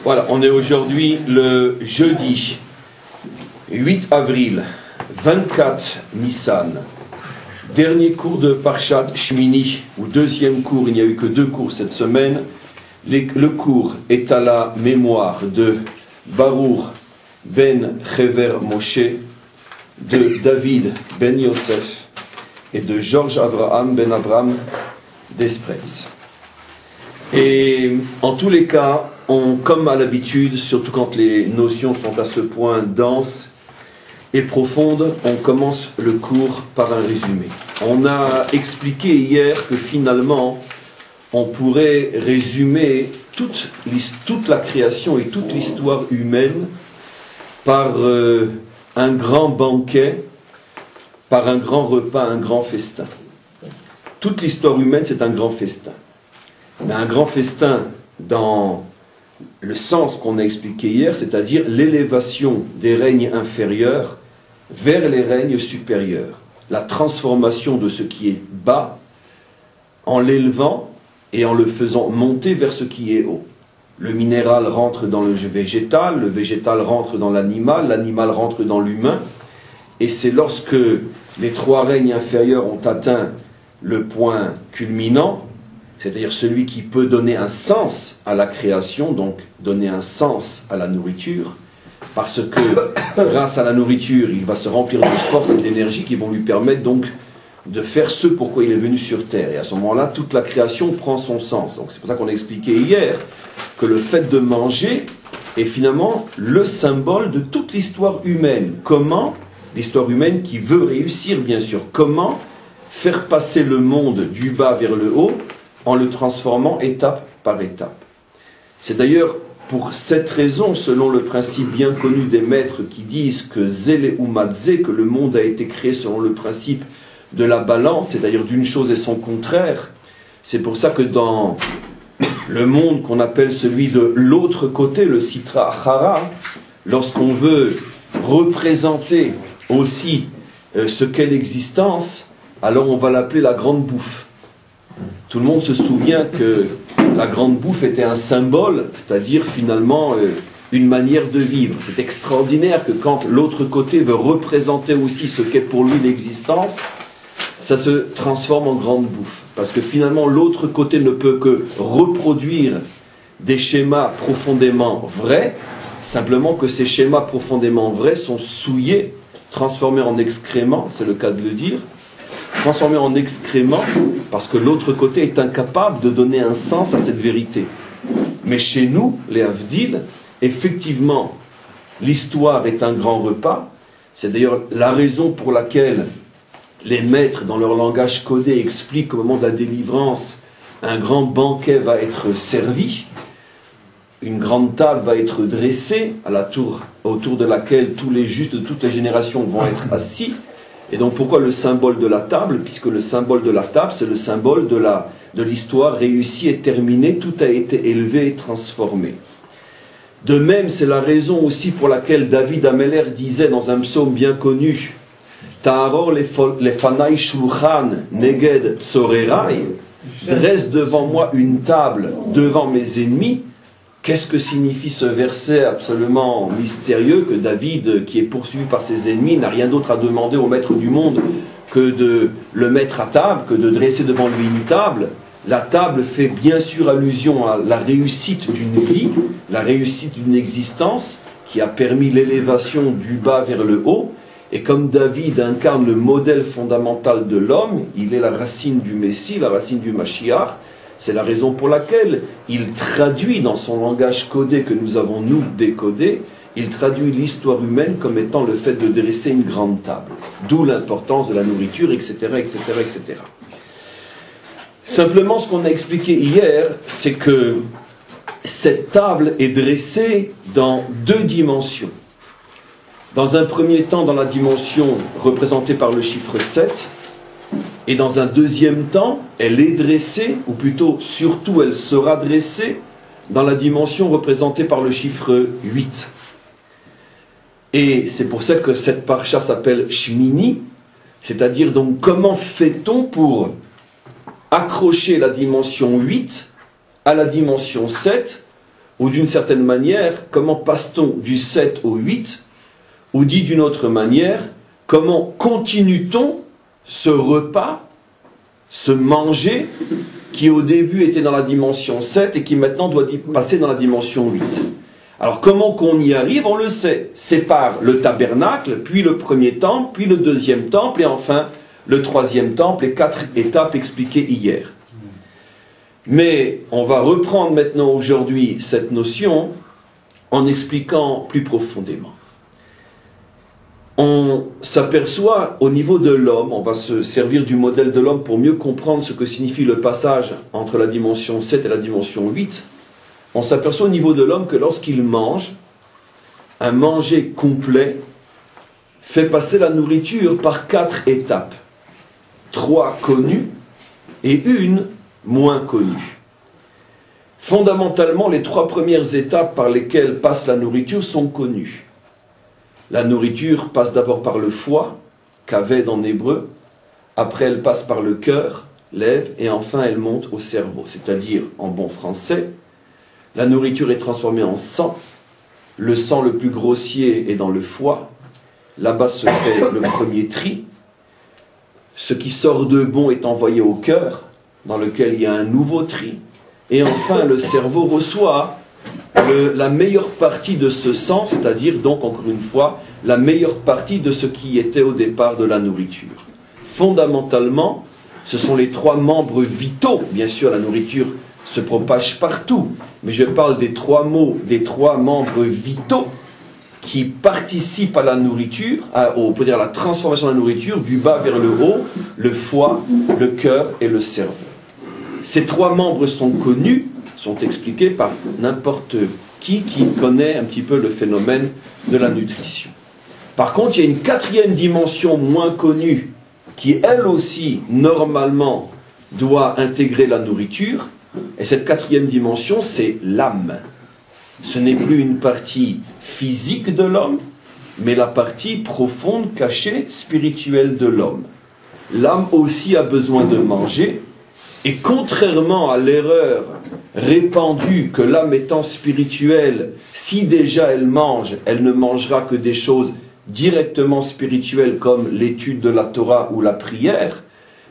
Voilà, on est aujourd'hui le jeudi 8 avril, 24 Nissan. Dernier cours de Parshat Shmini, ou deuxième cours, il n'y a eu que 2 cours cette semaine. Le cours est à la mémoire de Baruch ben Chever Moshe, de David ben Yosef et de Georges Avraham ben Avram d'Espretz. Et en tous les cas, comme à l'habitude, surtout quand les notions sont à ce point denses et profondes, on commence le cours par un résumé. On a expliqué hier que finalement, on pourrait résumer toute la création et toute l'histoire humaine par un grand banquet, par un grand repas, un grand festin. Toute l'histoire humaine, c'est un grand festin. Mais un grand festin dans le sens qu'on a expliqué hier, c'est-à-dire l'élévation des règnes inférieurs vers les règnes supérieurs. La transformation de ce qui est bas en l'élevant et en le faisant monter vers ce qui est haut. Le minéral rentre dans le végétal rentre dans l'animal rentre dans l'humain. Et c'est lorsque les 3 règnes inférieurs ont atteint le point culminant, c'est-à-dire celui qui peut donner un sens à la création, donc donner un sens à la nourriture, parce que grâce à la nourriture, il va se remplir de force et d'énergie qui vont lui permettre donc de faire ce pourquoi il est venu sur Terre. Et à ce moment-là, toute la création prend son sens. Donc c'est pour ça qu'on a expliqué hier que le fait de manger est finalement le symbole de toute l'histoire humaine. Comment, l'histoire humaine qui veut réussir bien sûr, comment faire passer le monde du bas vers le haut en le transformant étape par étape. C'est d'ailleurs pour cette raison, selon le principe bien connu des maîtres qui disent que Zéle ou Matzé, que le monde a été créé selon le principe de la balance, c'est-à-dire d'une chose et son contraire. C'est pour ça que dans le monde qu'on appelle celui de l'autre côté, le Sitra Achara, lorsqu'on veut représenter aussi ce qu'est l'existence, alors on va l'appeler la grande bouffe. Tout le monde se souvient que la grande bouffe était un symbole, c'est-à-dire finalement une manière de vivre. C'est extraordinaire que quand l'autre côté veut représenter aussi ce qu'est pour lui l'existence, ça se transforme en grande bouffe. Parce que finalement l'autre côté ne peut que reproduire des schémas profondément vrais, simplement que ces schémas profondément vrais sont souillés, transformés en excréments, c'est le cas de le dire, transformé en excrément, parce que l'autre côté est incapable de donner un sens à cette vérité. Mais chez nous, les Havdil, effectivement, l'histoire est un grand repas. C'est d'ailleurs la raison pour laquelle les maîtres, dans leur langage codé, expliquent qu'au moment de la délivrance, un grand banquet va être servi, une grande table va être dressée, autour de laquelle tous les justes de toutes les générations vont être assis. Et donc pourquoi le symbole de la table? Puisque le symbole de la table, c'est le symbole de l'histoire réussie et terminée, tout a été élevé et transformé. De même, c'est la raison aussi pour laquelle David Ameller disait dans un psaume bien connu, Ta'aror lefanai shulchan neged tsorerai, dresse devant moi une table devant mes ennemis. Qu'est-ce que signifie ce verset absolument mystérieux que David, qui est poursuivi par ses ennemis, n'a rien d'autre à demander au maître du monde que de le mettre à table, que de dresser devant lui une table? La table fait bien sûr allusion à la réussite d'une vie, la réussite d'une existence qui a permis l'élévation du bas vers le haut. Et comme David incarne le modèle fondamental de l'homme, il est la racine du Messie, la racine du Mashiach. C'est la raison pour laquelle il traduit dans son langage codé que nous avons nous décodé, il traduit l'histoire humaine comme étant le fait de dresser une grande table. D'où l'importance de la nourriture, etc., etc., etc. Simplement, ce qu'on a expliqué hier, c'est que cette table est dressée dans 2 dimensions. Dans un premier temps, dans la dimension représentée par le chiffre 7, et dans un deuxième temps, elle est dressée, ou plutôt, surtout, elle sera dressée dans la dimension représentée par le chiffre 8. Et c'est pour ça que cette parcha s'appelle Shmini, c'est-à-dire donc comment fait-on pour accrocher la dimension 8 à la dimension 7 Ou d'une certaine manière, comment passe-t-on du 7 au 8? Ou dit d'une autre manière, comment continue-t-on ce repas, ce manger, qui au début était dans la dimension 7 et qui maintenant doit passer dans la dimension 8? Alors comment qu'on y arrive, on le sait. C'est par le tabernacle, puis le premier temple, puis le deuxième temple, et enfin le troisième temple, les 4 étapes expliquées hier. Mais on va reprendre maintenant aujourd'hui cette notion en expliquant plus profondément. On s'aperçoit au niveau de l'homme, on va se servir du modèle de l'homme pour mieux comprendre ce que signifie le passage entre la dimension 7 et la dimension 8. On s'aperçoit au niveau de l'homme que lorsqu'il mange, un manger complet fait passer la nourriture par 4 étapes. 3 connues et une moins connue. Fondamentalement, les 3 premières étapes par lesquelles passe la nourriture sont connues. La nourriture passe d'abord par le foie, kaved en hébreu, après elle passe par le cœur, lèvres, et enfin elle monte au cerveau. C'est-à-dire, en bon français, la nourriture est transformée en sang, le sang le plus grossier est dans le foie, là-bas se fait le premier tri, ce qui sort de bon est envoyé au cœur, dans lequel il y a un nouveau tri, et enfin le cerveau reçoit la meilleure partie de ce sang, c'est-à-dire donc encore une fois, la meilleure partie de ce qui était au départ de la nourriture. Fondamentalement, ce sont les 3 membres vitaux. Bien sûr, la nourriture se propage partout, mais je parle des 3 mots, des 3 membres vitaux qui participent à la nourriture, on peut dire à la transformation de la nourriture, du bas vers le haut, le foie, le cœur et le cerveau. Ces 3 membres sont connus, sont expliqués par n'importe qui connaît un petit peu le phénomène de la nutrition. Par contre, il y a une 4e dimension moins connue qui, elle aussi, normalement, doit intégrer la nourriture. Et cette 4e dimension, c'est l'âme. Ce n'est plus une partie physique de l'homme, mais la partie profonde, cachée, spirituelle de l'homme. L'âme aussi a besoin de manger. Et contrairement à l'erreur répandue que l'âme étant spirituelle, si déjà elle mange, elle ne mangera que des choses directement spirituelles comme l'étude de la Torah ou la prière,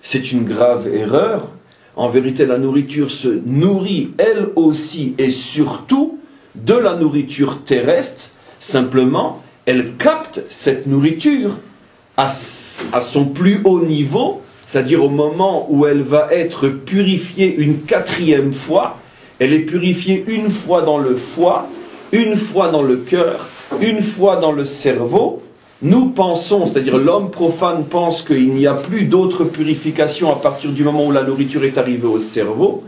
c'est une grave erreur. En vérité, la nourriture se nourrit elle aussi et surtout de la nourriture terrestre. Simplement, elle capte cette nourriture à son plus haut niveau, c'est-à-dire au moment où elle va être purifiée une 4e fois. Elle est purifiée une fois dans le foie, une fois dans le cœur, une fois dans le cerveau. Nous pensons, c'est-à-dire l'homme profane pense qu'il n'y a plus d'autre purification à partir du moment où la nourriture est arrivée au cerveau.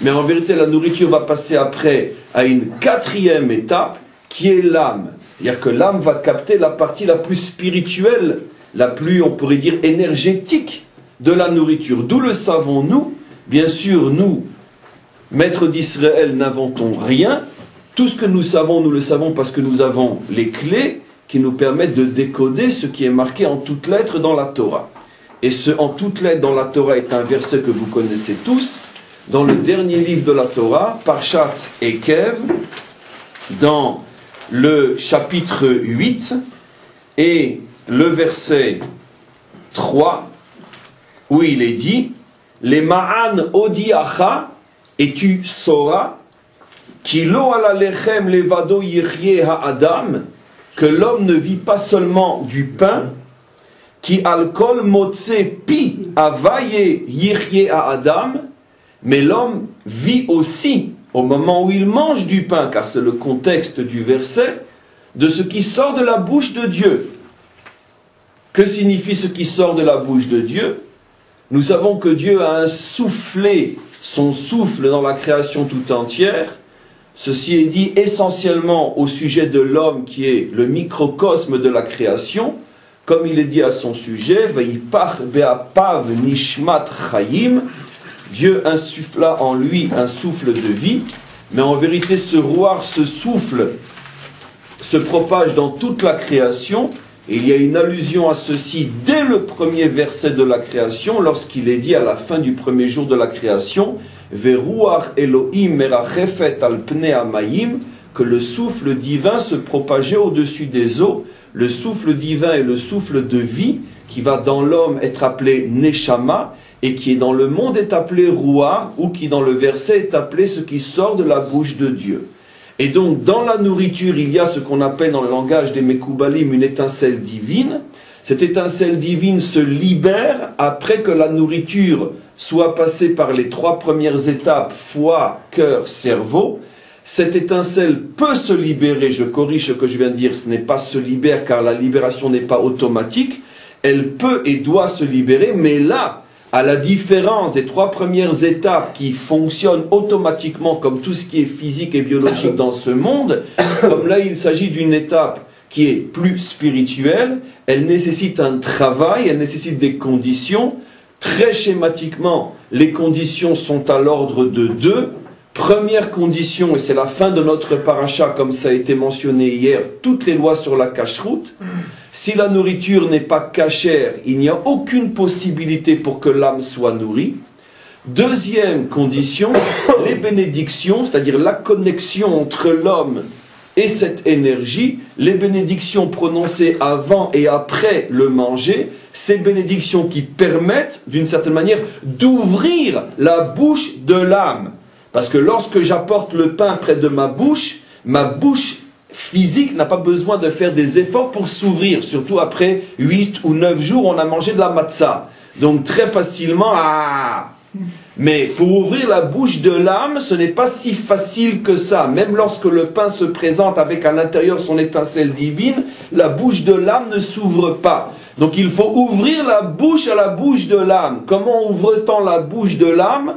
Mais en vérité, la nourriture va passer après à une 4e étape qui est l'âme. C'est-à-dire que l'âme va capter la partie la plus spirituelle, la plus, on pourrait dire, énergétique de la nourriture. D'où le savons-nous? Bien sûr, nous, maîtres d'Israël, n'inventons rien. Tout ce que nous le savons parce que nous avons les clés qui nous permettent de décoder ce qui est marqué en toutes lettres dans la Torah. Et ce en toutes lettres dans la Torah est un verset que vous connaissez tous, dans le dernier livre de la Torah, Parshat Ekev, dans le chapitre 8, et le verset 3, où il est dit « Les ma'an odiacha, et tu sauras, ki lo ala lechem levado yirye ha'adam » que l'homme ne vit pas seulement du pain, qui alcool motse pi avaye yirye ha'adam, mais l'homme vit aussi, au moment où il mange du pain, car c'est le contexte du verset, de ce qui sort de la bouche de Dieu. Que signifie ce qui sort de la bouche de Dieu? Nous savons que Dieu a insoufflé son souffle dans la création tout entière. Ceci est dit essentiellement au sujet de l'homme qui est le microcosme de la création. Comme il est dit à son sujet, Vayipach be'apav nishmat chayim, Dieu insuffla en lui un souffle de vie, mais en vérité ce roi, ce souffle se propage dans toute la création. Et il y a une allusion à ceci dès le premier verset de la création, lorsqu'il est dit à la fin du premier jour de la création, veruach Elohim merachefet al pnei hamayim, que le souffle divin se propageait au-dessus des eaux. Le souffle divin est le souffle de vie qui va dans l'homme être appelé Neshama et qui est dans le monde est appelé Ruach, ou qui dans le verset est appelé ce qui sort de la bouche de Dieu. Et donc dans la nourriture il y a ce qu'on appelle dans le langage des Mekoubalim une étincelle divine. Cette étincelle divine se libère après que la nourriture soit passée par les 3 premières étapes, foie, cœur, cerveau. Cette étincelle peut se libérer, je corrige ce que je viens de dire, ce n'est pas se libère car la libération n'est pas automatique, elle peut et doit se libérer, mais là, à la différence des 3 premières étapes qui fonctionnent automatiquement comme tout ce qui est physique et biologique dans ce monde, comme là il s'agit d'une étape qui est plus spirituelle, elle nécessite un travail, elle nécessite des conditions. Très schématiquement, les conditions sont à l'ordre de 2. Première condition, et c'est la fin de notre paracha, comme ça a été mentionné hier, toutes les lois sur la cacheroute. Si la nourriture n'est pas cachère, il n'y a aucune possibilité pour que l'âme soit nourrie. Deuxième condition, les bénédictions, c'est-à-dire la connexion entre l'homme et cette énergie, les bénédictions prononcées avant et après le manger, ces bénédictions qui permettent, d'une certaine manière, d'ouvrir la bouche de l'âme. Parce que lorsque j'apporte le pain près de ma bouche physique n'a pas besoin de faire des efforts pour s'ouvrir. Surtout après 8 ou 9 jours, on a mangé de la matzah. Donc très facilement, Mais pour ouvrir la bouche de l'âme, ce n'est pas si facile que ça. Même lorsque le pain se présente avec à l'intérieur son étincelle divine, la bouche de l'âme ne s'ouvre pas. Donc il faut ouvrir la bouche à la bouche de l'âme. Comment ouvre-t-on la bouche de l'âme ?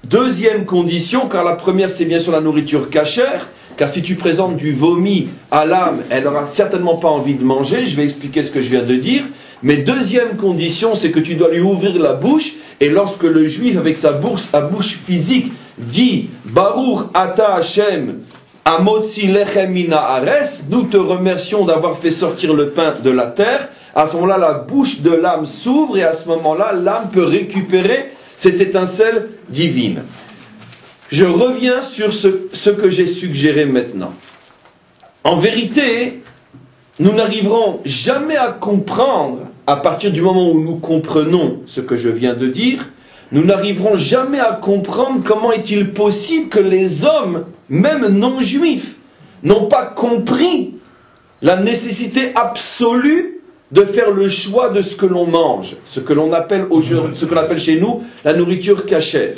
Deuxième condition, car la première c'est bien sûr la nourriture cachère, car si tu présentes du vomi à l'âme, elle n'aura certainement pas envie de manger, je vais expliquer ce que je viens de dire, mais deuxième condition, c'est que tu dois lui ouvrir la bouche, et lorsque le juif avec sa bouche physique dit « Baruch ata Hashem amotzi lechem mina haaretz » nous te remercions d'avoir fait sortir le pain de la terre, à ce moment-là la bouche de l'âme s'ouvre, et à ce moment-là l'âme peut récupérer cette étincelle divine. Je reviens sur ce que j'ai suggéré maintenant. En vérité, nous n'arriverons jamais à comprendre, à partir du moment où nous comprenons ce que je viens de dire, nous n'arriverons jamais à comprendre comment est-il possible que les hommes, même non-juifs, n'ont pas compris la nécessité absolue de faire le choix de ce que l'on mange, ce que l'on appelle aujourd'hui, ce qu'on appelle chez nous la nourriture cachère.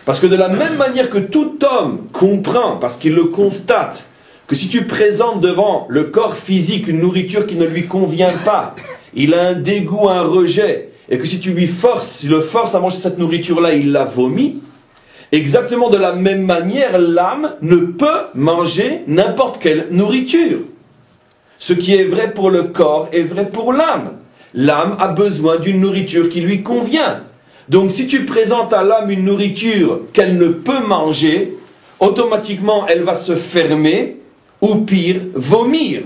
Parce que de la même manière que tout homme comprend, parce qu'il le constate, que si tu présentes devant le corps physique une nourriture qui ne lui convient pas, il a un dégoût, un rejet, et que si tu le forces à manger cette nourriture-là, il la vomit, exactement de la même manière, l'âme ne peut manger n'importe quelle nourriture. Ce qui est vrai pour le corps est vrai pour l'âme. L'âme a besoin d'une nourriture qui lui convient. Donc si tu présentes à l'âme une nourriture qu'elle ne peut manger, automatiquement elle va se fermer, ou pire, vomir.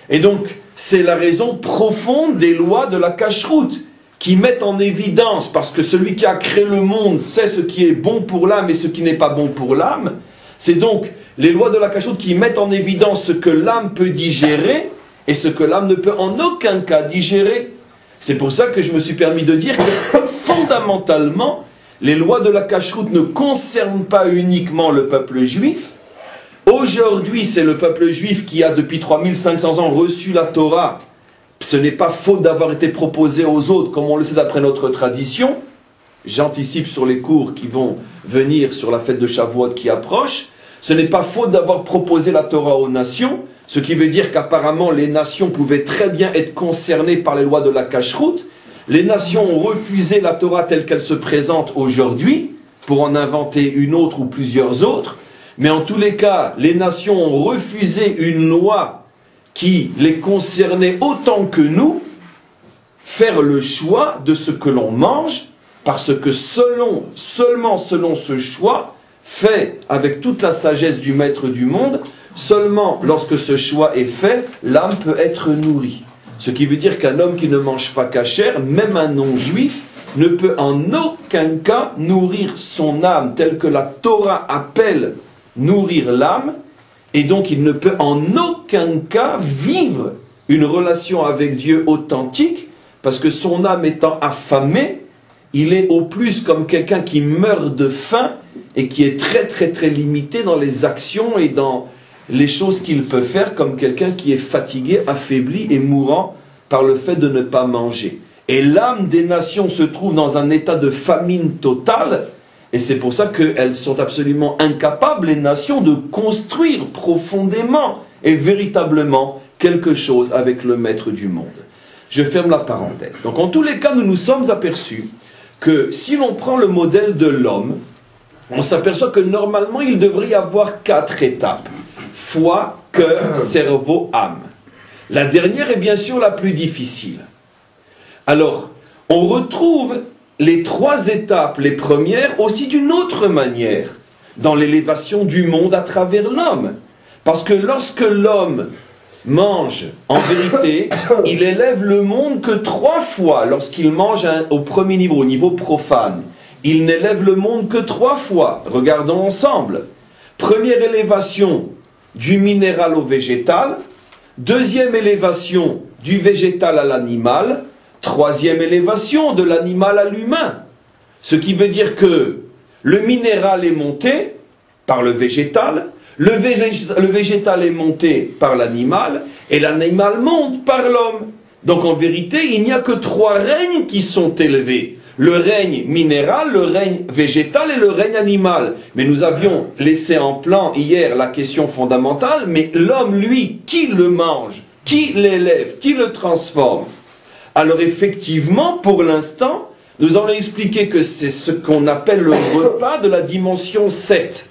Et donc c'est la raison profonde des lois de la cacheroute, qui mettent en évidence, parce que celui qui a créé le monde sait ce qui est bon pour l'âme et ce qui n'est pas bon pour l'âme. C'est donc les lois de la cacheroute qui mettent en évidence ce que l'âme peut digérer et ce que l'âme ne peut en aucun cas digérer. C'est pour ça que je me suis permis de dire que fondamentalement, les lois de la cacheroute ne concernent pas uniquement le peuple juif. Aujourd'hui, c'est le peuple juif qui a depuis 3500 ans reçu la Torah. Ce n'est pas faute d'avoir été proposé aux autres, comme on le sait d'après notre tradition. J'anticipe sur les cours qui vont venir sur la fête de Shavuot qui approche. Ce n'est pas faute d'avoir proposé la Torah aux nations, ce qui veut dire qu'apparemment les nations pouvaient très bien être concernées par les lois de la cacheroute. Les nations ont refusé la Torah telle qu'elle se présente aujourd'hui, pour en inventer une autre ou plusieurs autres. Mais en tous les cas, les nations ont refusé une loi qui les concernait autant que nous, faire le choix de ce que l'on mange, parce que seulement selon ce choix, fait avec toute la sagesse du maître du monde, seulement lorsque ce choix est fait, l'âme peut être nourrie. Ce qui veut dire qu'un homme qui ne mange pas cachère, même un non-juif, ne peut en aucun cas nourrir son âme tel que la Torah appelle nourrir l'âme, et donc il ne peut en aucun cas vivre une relation avec Dieu authentique, parce que son âme étant affamée, il est au plus comme quelqu'un qui meurt de faim et qui est très limité dans les actions et dans les choses qu'il peut faire, comme quelqu'un qui est fatigué, affaibli et mourant par le fait de ne pas manger. Et l'âme des nations se trouve dans un état de famine totale, et c'est pour ça qu'elles sont absolument incapables, les nations, de construire profondément et véritablement quelque chose avec le maître du monde. Je ferme la parenthèse. Donc en tous les cas, nous nous sommes aperçus que si l'on prend le modèle de l'homme, on s'aperçoit que normalement il devrait y avoir 4 étapes. Foi, cœur, cerveau, âme. La dernière est bien sûr la plus difficile. Alors, on retrouve les 3 étapes, les premières, aussi d'une autre manière, dans l'élévation du monde à travers l'homme. Parce que lorsque l'homme mange, en vérité, il élève le monde que 3 fois lorsqu'il mange au premier niveau, au niveau profane. Il n'élève le monde que 3 fois. Regardons ensemble. Première élévation du minéral au végétal. Deuxième élévation du végétal à l'animal. Troisième élévation de l'animal à l'humain. Ce qui veut dire que le minéral est monté par le végétal. Le végétal est monté par l'animal, et l'animal monte par l'homme. Donc en vérité, il n'y a que 3 règnes qui sont élevés. Le règne minéral, le règne végétal et le règne animal. Mais nous avions laissé en plan hier la question fondamentale, mais l'homme, lui, qui le mange? Qui l'élève? Qui le transforme? Alors effectivement, pour l'instant, nous allons expliquer que c'est ce qu'on appelle le repas de la dimension 7.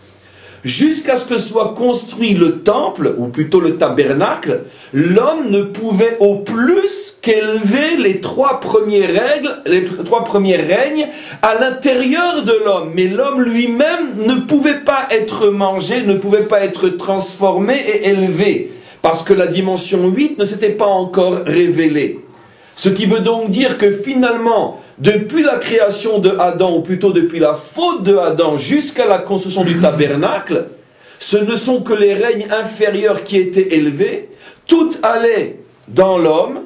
Jusqu'à ce que soit construit le temple, ou plutôt le tabernacle, l'homme ne pouvait au plus qu'élever les 3 premières règles, les 3 premiers règnes à l'intérieur de l'homme. Mais l'homme lui-même ne pouvait pas être mangé, ne pouvait pas être transformé et élevé, parce que la dimension 8 ne s'était pas encore révélée. Ce qui veut donc dire que finalement, depuis la création de Adam, ou plutôt depuis la faute de Adam jusqu'à la construction du tabernacle, ce ne sont que les règnes inférieurs qui étaient élevés, tout allait dans l'homme,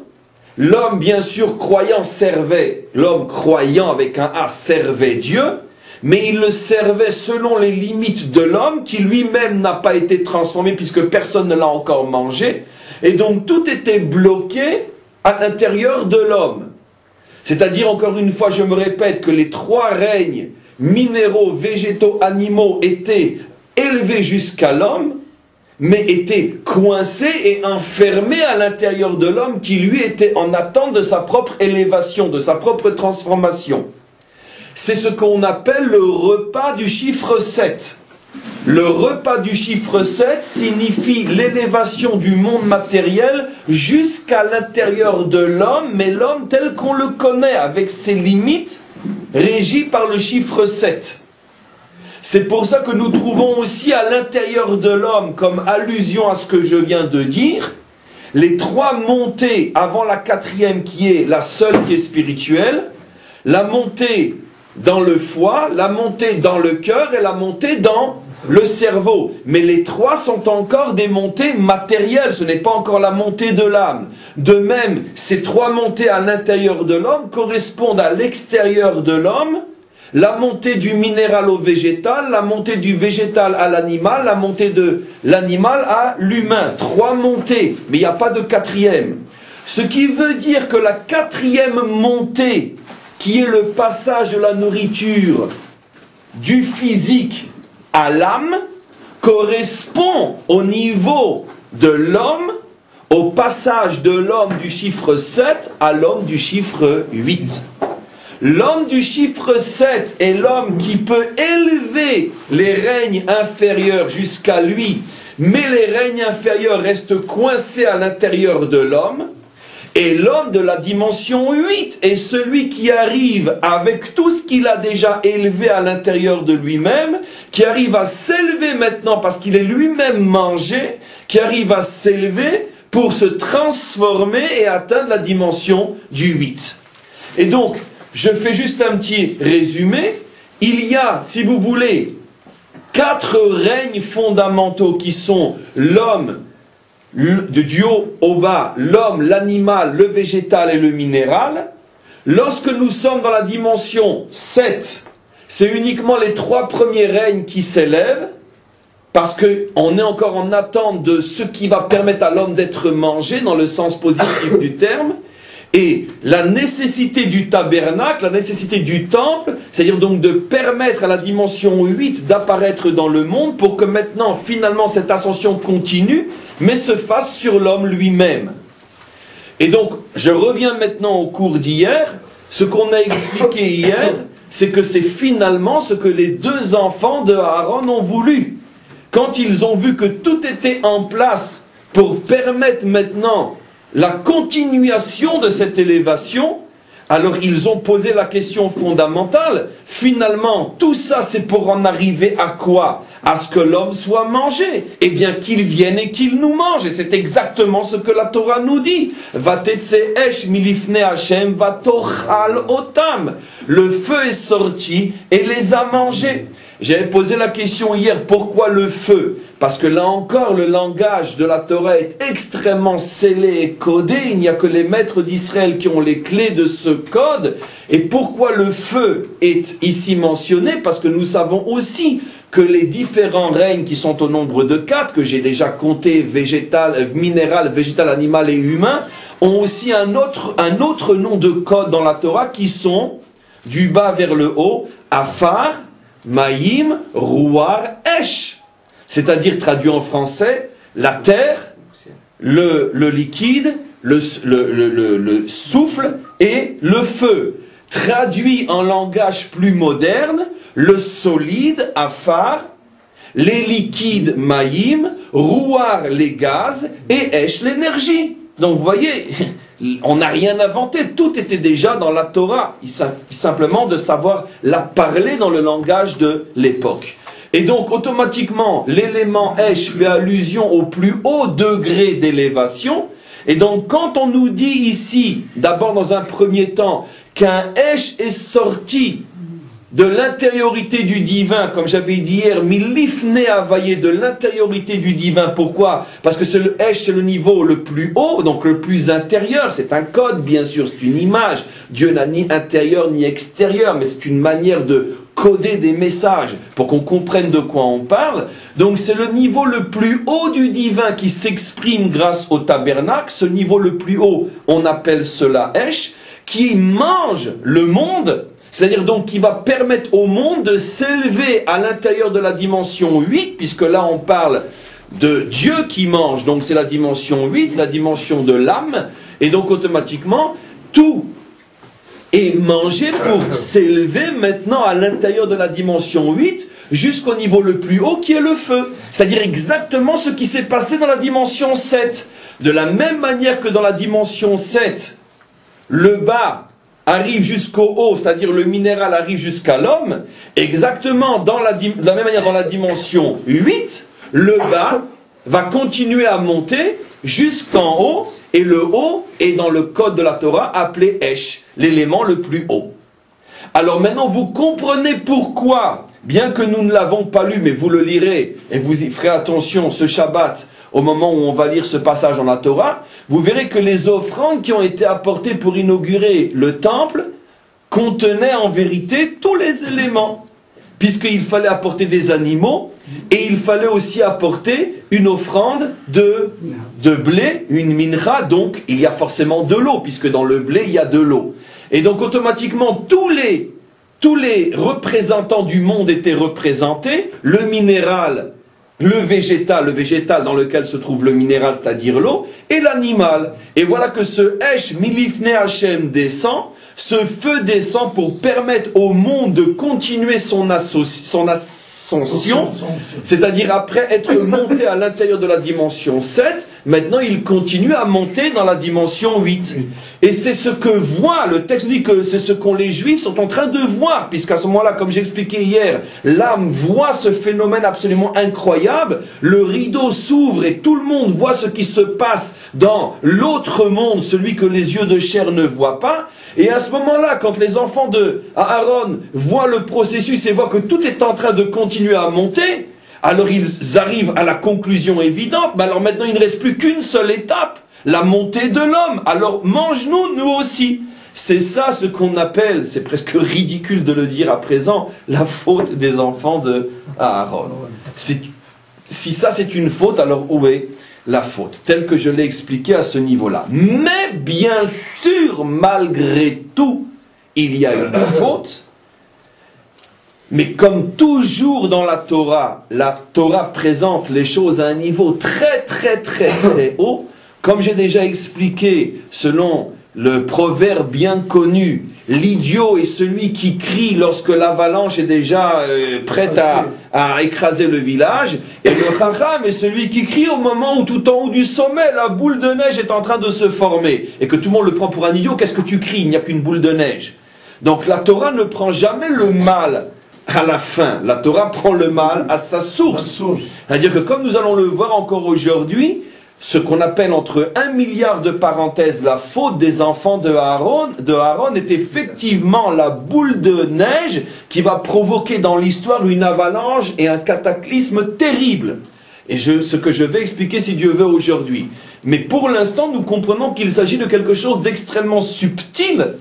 l'homme bien sûr croyant servait, l'homme croyant avec un A servait Dieu, mais il le servait selon les limites de l'homme qui lui-même n'a pas été transformé puisque personne ne l'a encore mangé, et donc tout était bloqué à l'intérieur de l'homme. C'est-à-dire, encore une fois, je me répète, que les 3 règnes minéraux, végétaux, animaux étaient élevés jusqu'à l'homme, mais étaient coincés et enfermés à l'intérieur de l'homme qui, lui, était en attente de sa propre élévation, de sa propre transformation. C'est ce qu'on appelle le repas du chiffre 7. Le repas du chiffre 7 signifie l'élévation du monde matériel jusqu'à l'intérieur de l'homme, mais l'homme tel qu'on le connaît, avec ses limites, régi par le chiffre 7. C'est pour ça que nous trouvons aussi à l'intérieur de l'homme, comme allusion à ce que je viens de dire, les 3 montées avant la 4e qui est la seule qui est spirituelle, la montée dans le foie, la montée dans le cœur et la montée dans le cerveau. Mais les 3 sont encore des montées matérielles, ce n'est pas encore la montée de l'âme. De même, ces 3 montées à l'intérieur de l'homme correspondent à l'extérieur de l'homme, la montée du minéral au végétal, la montée du végétal à l'animal, la montée de l'animal à l'humain. 3 montées, mais il n'y a pas de 4e. Ce qui veut dire que la 4e montée, qui est le passage de la nourriture du physique à l'âme, correspond au niveau de l'homme, au passage de l'homme du chiffre 7 à l'homme du chiffre 8. L'homme du chiffre 7 est l'homme qui peut élever les règnes inférieurs jusqu'à lui, mais les règnes inférieurs restent coincés à l'intérieur de l'homme. Et l'homme de la dimension 8 est celui qui arrive avec tout ce qu'il a déjà élevé à l'intérieur de lui-même, qui arrive à s'élever maintenant parce qu'il est lui-même mangé, qui arrive à s'élever pour se transformer et atteindre la dimension du 8. Et donc, je fais juste un petit résumé. Il y a, si vous voulez, 4 règnes fondamentaux qui sont l'homme, du haut au bas, l'homme, l'animal, le végétal et le minéral. Lorsque nous sommes dans la dimension 7, c'est uniquement les 3 premiers règnes qui s'élèvent, parce qu'on est encore en attente de ce qui va permettre à l'homme d'être mangé, dans le sens positif du terme, et la nécessité du tabernacle, la nécessité du temple, c'est-à-dire donc de permettre à la dimension 8 d'apparaître dans le monde, pour que maintenant, finalement, cette ascension continue, mais se fasse sur l'homme lui-même. Et donc, je reviens maintenant au cours d'hier. Ce qu'on a expliqué hier, c'est que c'est finalement ce que les 2 enfants de Aaron ont voulu. Quand ils ont vu que tout était en place pour permettre maintenant la continuation de cette élévation, alors ils ont posé la question fondamentale. Finalement, tout ça c'est pour en arriver à quoi? À ce que l'homme soit mangé. Eh bien qu'il vienne et qu'il nous mange. Et c'est exactement ce que la Torah nous dit. Vatetse esh milifne Hashem vatochal otam. Le feu est sorti et les a mangés. J'avais posé la question hier, pourquoi le feu? Parce que là encore, le langage de la Torah est extrêmement scellé et codé. Il n'y a que les maîtres d'Israël qui ont les clés de ce code. Et pourquoi le feu est ici mentionné? Parce que nous savons aussi que les différents règnes qui sont au nombre de 4, que j'ai déjà compté, végétal, minéral, végétal, animal et humain, ont aussi un autre nom de code dans la Torah qui sont, du bas vers le haut, Afar, Maïm, Rouar, Esh. C'est-à-dire, traduit en français, la terre, le liquide, le souffle et le feu. Traduit en langage plus moderne, le solide, Afar, les liquides, Maïm, Rouar, les gaz, et Esh, l'énergie. Donc vous voyez, on n'a rien inventé, tout était déjà dans la Torah. Il suffit simplement de savoir la parler dans le langage de l'époque. Et donc, automatiquement, l'élément Esh fait allusion au plus haut degré d'élévation. Et donc, quand on nous dit ici, d'abord dans un premier temps, qu'un Esh est sorti de l'intériorité du divin, comme j'avais dit hier, milifne availlé de l'intériorité du divin. Pourquoi? Parce que le Esh, c'est le niveau le plus haut, donc le plus intérieur. C'est un code, bien sûr, c'est une image. Dieu n'a ni intérieur ni extérieur, mais c'est une manière de coder des messages pour qu'on comprenne de quoi on parle. Donc c'est le niveau le plus haut du divin qui s'exprime grâce au tabernacle. Ce niveau le plus haut, on appelle cela Esh, qui mange le monde. C'est-à-dire donc qui va permettre au monde de s'élever à l'intérieur de la dimension 8, puisque là on parle de Dieu qui mange, donc c'est la dimension 8, la dimension de l'âme, et donc automatiquement tout est mangé pour s'élever maintenant à l'intérieur de la dimension 8, jusqu'au niveau le plus haut qui est le feu. C'est-à-dire exactement ce qui s'est passé dans la dimension 7. De la même manière que dans la dimension 7, le bas arrive jusqu'au haut, c'est-à-dire le minéral arrive jusqu'à l'homme, exactement de la même manière dans la dimension 8, le bas va continuer à monter jusqu'en haut, et le haut est dans le code de la Torah appelé Esh, l'élément le plus haut. Alors maintenant vous comprenez pourquoi, bien que nous ne l'avons pas lu, mais vous le lirez, et vous y ferez attention ce Shabbat, au moment où on va lire ce passage dans la Torah, vous verrez que les offrandes qui ont été apportées pour inaugurer le temple contenaient en vérité tous les éléments. Puisqu'il fallait apporter des animaux, et il fallait aussi apporter une offrande de blé, une mincha, donc il y a forcément de l'eau, puisque dans le blé il y a de l'eau. Et donc automatiquement tous les représentants du monde étaient représentés, le minéral, le végétal dans lequel se trouve le minéral, c'est-à-dire l'eau, et l'animal. Et voilà que ce Esh Milifne Hashem descend, ce feu descend pour permettre au monde de continuer son ascension, c'est-à-dire après être monté à l'intérieur de la dimension 7, maintenant il continue à monter dans la dimension 8. Et c'est ce que voit, le texte dit que c'est ce qu'on les Juifs sont en train de voir, puisqu'à ce moment-là, comme j'expliquais hier, l'âme voit ce phénomène absolument incroyable, le rideau s'ouvre et tout le monde voit ce qui se passe dans l'autre monde, celui que les yeux de chair ne voient pas. Et à ce moment-là, quand les enfants de Aaron voient le processus et voient que tout est en train de continuer à monter, alors ils arrivent à la conclusion évidente, mais alors maintenant il ne reste plus qu'une seule étape, la montée de l'homme. Alors mange-nous, nous aussi. C'est ça ce qu'on appelle, c'est presque ridicule de le dire à présent, la faute des enfants de Aaron. Si ça c'est une faute, alors où est la faute, telle que je l'ai expliqué à ce niveau-là. Mais bien sûr, malgré tout, il y a une faute. Mais comme toujours dans la Torah présente les choses à un niveau très haut. Comme j'ai déjà expliqué, selon le proverbe bien connu, l'idiot est celui qui crie lorsque l'avalanche est déjà prête à écraser le village, et le chacham est celui qui crie au moment où tout en haut du sommet, la boule de neige est en train de se former, et que tout le monde le prend pour un idiot. Qu'est-ce que tu cries? Il n'y a qu'une boule de neige. Donc la Torah ne prend jamais le mal à la fin, la Torah prend le mal à sa source. C'est-à-dire que comme nous allons le voir encore aujourd'hui, ce qu'on appelle entre 1 milliard de parenthèses la faute des enfants de Aaron est effectivement la boule de neige qui va provoquer dans l'histoire une avalanche et un cataclysme terrible. Et ce que je vais expliquer si Dieu veut aujourd'hui. Mais pour l'instant, nous comprenons qu'il s'agit de quelque chose d'extrêmement subtil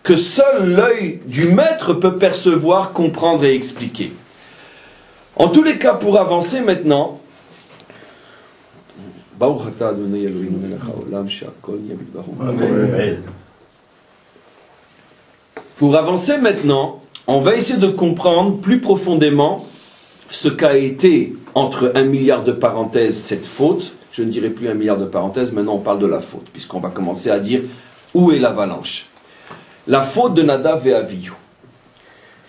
que seul l'œil du maître peut percevoir, comprendre et expliquer. En tous les cas, pour avancer maintenant, on va essayer de comprendre plus profondément ce qu'a été, entre 1 milliard de parenthèses, cette faute. Je ne dirai plus 1 milliard de parenthèses, maintenant on parle de la faute, puisqu'on va commencer à dire où est l'avalanche. La faute de Nadav et Avihu.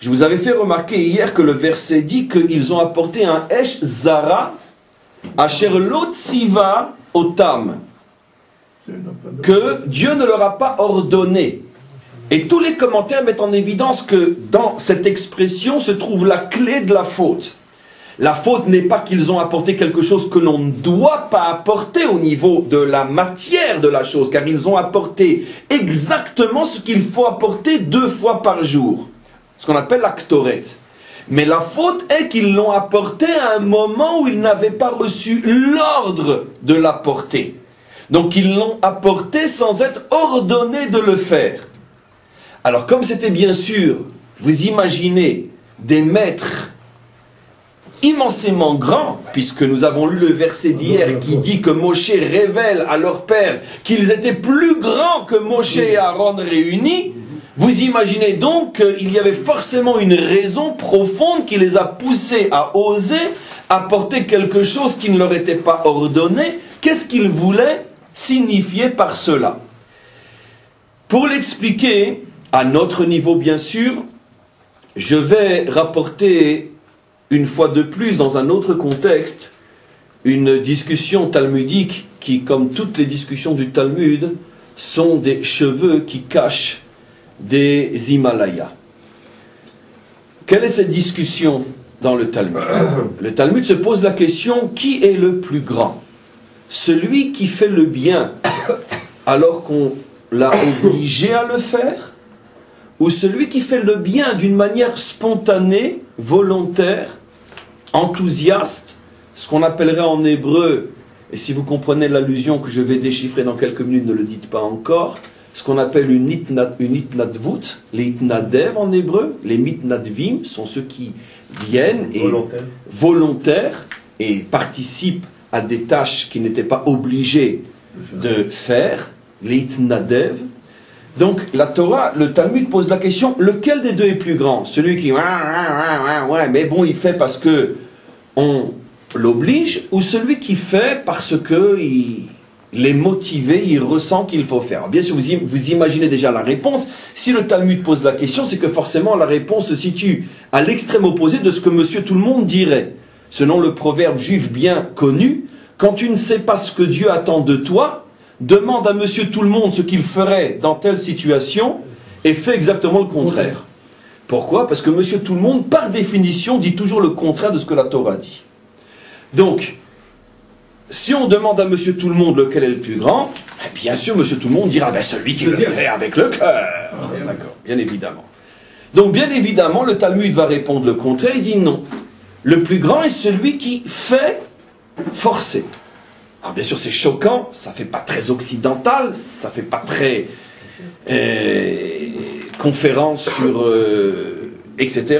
Je vous avais fait remarquer hier que le verset dit qu'ils ont apporté un Esh Zara Asher Lotziva Otam, que Dieu ne leur a pas ordonné. Et tous les commentaires mettent en évidence que dans cette expression se trouve la clé de la faute. La faute n'est pas qu'ils ont apporté quelque chose que l'on ne doit pas apporter au niveau de la matière de la chose, car ils ont apporté exactement ce qu'il faut apporter 2 fois par jour, ce qu'on appelle la Ktoret. Mais la faute est qu'ils l'ont apporté à un moment où ils n'avaient pas reçu l'ordre de l'apporter. Donc ils l'ont apporté sans être ordonnés de le faire. Alors comme c'était bien sûr, vous imaginez des maîtres immensément grands, puisque nous avons lu le verset d'hier qui dit que Moshe révèle à leur père qu'ils étaient plus grands que Moshe et Aaron réunis. Vous imaginez donc qu'il y avait forcément une raison profonde qui les a poussés à oser apporter quelque chose qui ne leur était pas ordonné. Qu'est-ce qu'ils voulaient signifier par cela? Pour l'expliquer, à notre niveau bien sûr, je vais rapporter une fois de plus dans un autre contexte une discussion talmudique qui, comme toutes les discussions du Talmud, sont des cheveux qui cachent des Himalayas. Quelle est cette discussion dans le Talmud? Le Talmud se pose la question, qui est le plus grand? Celui qui fait le bien alors qu'on l'a obligé à le faire, ou celui qui fait le bien d'une manière spontanée, volontaire, enthousiaste, ce qu'on appellerait en hébreu, et si vous comprenez l'allusion que je vais déchiffrer dans quelques minutes, ne le dites pas encore, ce qu'on appelle une itnadvut, les itnadev en hébreu, les mitnadvim sont ceux qui viennent et volontaires et participent à des tâches qu'ils n'étaient pas obligés de faire, les itnadev. Donc la Torah, le Talmud pose la question, lequel des deux est plus grand? Celui qui ouais, mais bon, il fait parce que on l'oblige, ou celui qui fait parce que les motiver, il ressent qu'il faut faire. Alors bien sûr, vous imaginez déjà la réponse. Si le Talmud pose la question, c'est que forcément la réponse se situe à l'extrême opposé de ce que monsieur tout le monde dirait. Selon le proverbe juif bien connu, quand tu ne sais pas ce que Dieu attend de toi, demande à monsieur tout le monde ce qu'il ferait dans telle situation et fais exactement le contraire. Pourquoi? Parce que monsieur tout le monde, par définition, dit toujours le contraire de ce que la Torah dit. Donc, si on demande à monsieur tout le monde lequel est le plus grand, bien sûr, monsieur tout le monde dira celui qui le fait avec le cœur. D'accord, bien évidemment. Donc, bien évidemment, le Talmud va répondre le contraire, il dit non. Le plus grand est celui qui fait forcer. Alors, bien sûr, c'est choquant, ça fait pas très occidental, ça fait pas très conférence sur etc.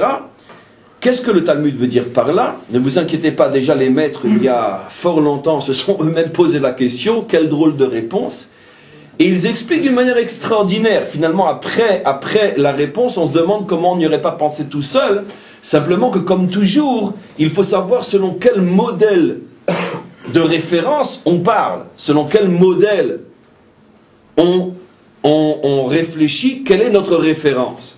Qu'est-ce que le Talmud veut dire par là? Ne vous inquiétez pas, déjà les maîtres, il y a fort longtemps, se sont eux-mêmes posé la question. Quelle drôle de réponse. Et ils expliquent d'une manière extraordinaire. Finalement, après la réponse, on se demande comment on n'y aurait pas pensé tout seul. Simplement que, comme toujours, il faut savoir selon quel modèle de référence on parle. Selon quel modèle on réfléchit, quelle est notre référence.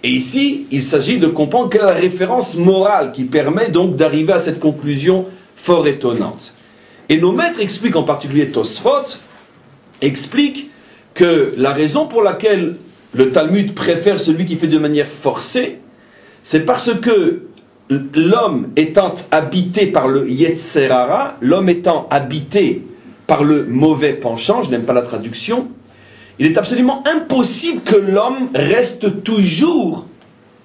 Et ici, il s'agit de comprendre quelle est la référence morale qui permet donc d'arriver à cette conclusion fort étonnante. Et nos maîtres expliquent, en particulier Tosfot, expliquent que la raison pour laquelle le Talmud préfère celui qui fait de manière forcée, c'est parce que l'homme étant habité par le Yetzer Hara, l'homme étant habité par le mauvais penchant, je n'aime pas la traduction, il est absolument impossible que l'homme reste toujours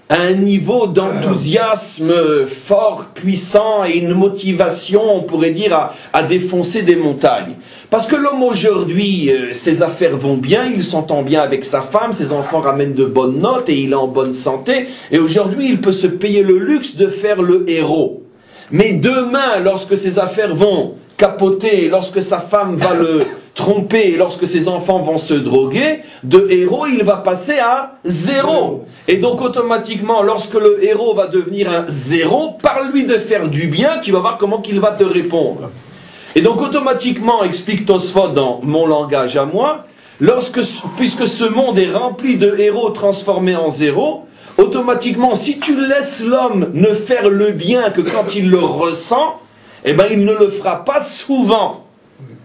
à un niveau d'enthousiasme fort, puissant et une motivation, on pourrait dire, à défoncer des montagnes. Parce que l'homme aujourd'hui, ses affaires vont bien, il s'entend bien avec sa femme, ses enfants ramènent de bonnes notes et il est en bonne santé. Et aujourd'hui, il peut se payer le luxe de faire le héros. Mais demain, lorsque ses affaires vont capoter, lorsque sa femme va le tromper, et lorsque ses enfants vont se droguer, de héros, il va passer à zéro. Et donc, automatiquement, lorsque le héros va devenir un zéro, parle-lui de faire du bien, tu vas voir comment il va te répondre. Et donc, automatiquement, explique Tosfot dans mon langage à moi, puisque ce monde est rempli de héros transformés en zéro, automatiquement, si tu laisses l'homme ne faire le bien que quand il le ressent, eh bien, il ne le fera pas souvent.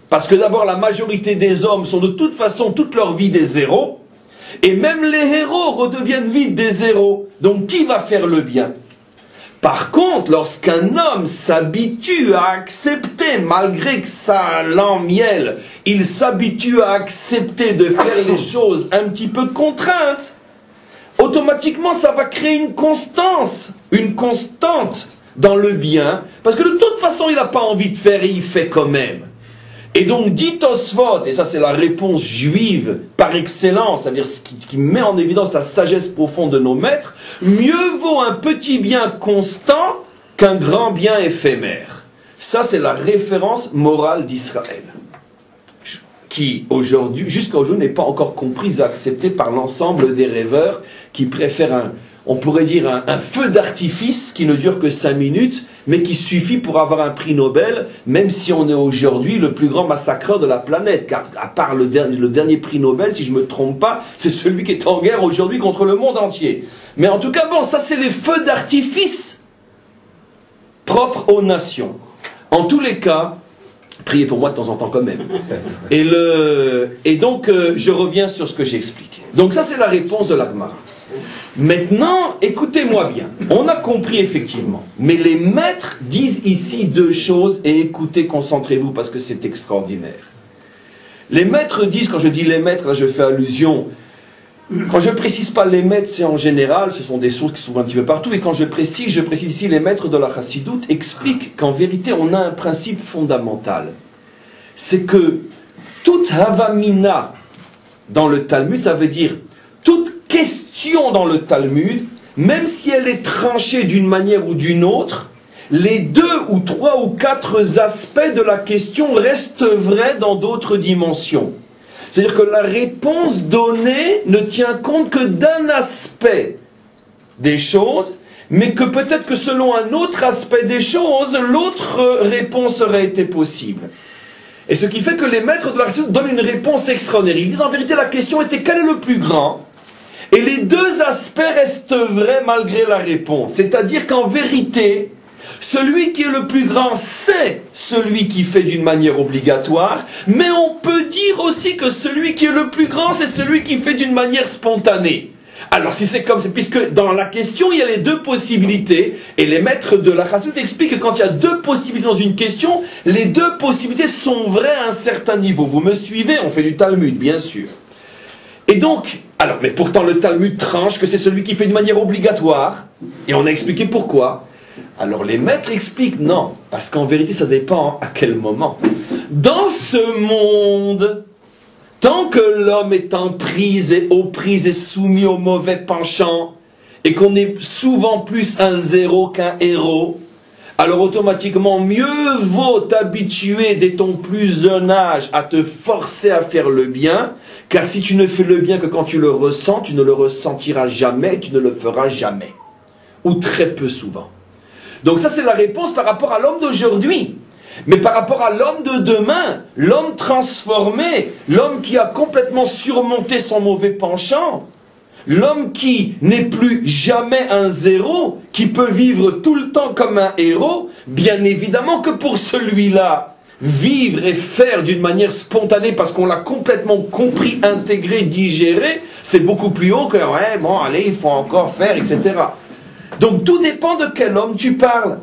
Parce que d'abord, la majorité des hommes sont de toute façon toute leur vie des zéros. Et même les héros redeviennent vite des zéros. Donc, qui va faire le bien? Par contre, lorsqu'un homme s'habitue à accepter, malgré que ça l'emmielle, il s'habitue à accepter de faire les choses un petit peu contraintes, automatiquement, ça va créer une constante dans le bien. Parce que de toute façon, il n'a pas envie de faire et il fait quand même. Et donc, dit Tosfot, et ça c'est la réponse juive par excellence, c'est-à-dire ce qui met en évidence la sagesse profonde de nos maîtres, mieux vaut un petit bien constant qu'un grand bien éphémère. Ça c'est la référence morale d'Israël, qui aujourd'hui, jusqu'à aujourd'hui, n'est pas encore comprise et acceptée par l'ensemble des rêveurs qui préfèrent on pourrait dire un feu d'artifice qui ne dure que 5 minutes, mais qui suffit pour avoir un prix Nobel, même si on est aujourd'hui le plus grand massacreur de la planète, car à part le dernier prix Nobel, si je ne me trompe pas, c'est celui qui est en guerre aujourd'hui contre le monde entier. Mais en tout cas, bon, ça c'est les feux d'artifice propres aux nations. En tous les cas, priez pour moi de temps en temps quand même. Et donc, je reviens sur ce que j'explique. Donc ça c'est la réponse de l'Agmara. Maintenant, écoutez-moi bien, on a compris effectivement, mais les maîtres disent ici deux choses, et écoutez, concentrez-vous parce que c'est extraordinaire. Les maîtres disent, quand je dis les maîtres, là je fais allusion, quand je ne précise pas les maîtres, c'est en général, ce sont des sources qui se trouvent un petit peu partout, et quand je précise ici les maîtres de la Chassidoute, expliquent qu'en vérité on a un principe fondamental. C'est que toute Havamina dans le Talmud, ça veut dire toute question dans le Talmud, même si elle est tranchée d'une manière ou d'une autre, les 2 ou 3 ou 4 aspects de la question restent vrais dans d'autres dimensions. C'est-à-dire que la réponse donnée ne tient compte que d'un aspect des choses, mais que peut-être que selon un autre aspect des choses, l'autre réponse aurait été possible. Et ce qui fait que les maîtres de la chassidut donnent une réponse extraordinaire. Ils disent en vérité la question était quel est le plus grand? Et les deux aspects restent vrais malgré la réponse. C'est-à-dire qu'en vérité, celui qui est le plus grand, c'est celui qui fait d'une manière obligatoire, mais on peut dire aussi que celui qui est le plus grand, c'est celui qui fait d'une manière spontanée. Alors si c'est comme ça, puisque dans la question, il y a les deux possibilités, et les maîtres de la chassidut expliquent que quand il y a deux possibilités dans une question, les deux possibilités sont vraies à un certain niveau. Vous me suivez? On fait du Talmud, bien sûr. Et donc, alors, mais pourtant le Talmud tranche que c'est celui qui fait d'une manière obligatoire, et on a expliqué pourquoi. Alors les maîtres expliquent non, parce qu'en vérité ça dépend à quel moment. Dans ce monde, tant que l'homme est en prise et aux prises et soumis au mauvais penchant, et qu'on est souvent plus un zéro qu'un héros, alors automatiquement mieux vaut t'habituer dès ton plus jeune âge à te forcer à faire le bien, car si tu ne fais le bien que quand tu le ressens, tu ne le ressentiras jamais, tu ne le feras jamais, ou très peu souvent. Donc ça c'est la réponse par rapport à l'homme d'aujourd'hui. Mais par rapport à l'homme de demain, l'homme transformé, l'homme qui a complètement surmonté son mauvais penchant, l'homme qui n'est plus jamais un zéro, qui peut vivre tout le temps comme un héros, bien évidemment que pour celui-là, vivre et faire d'une manière spontanée parce qu'on l'a complètement compris, intégré, digéré, c'est beaucoup plus haut que ouais bon allez il faut encore faire, etc. Donc tout dépend de quel homme tu parles.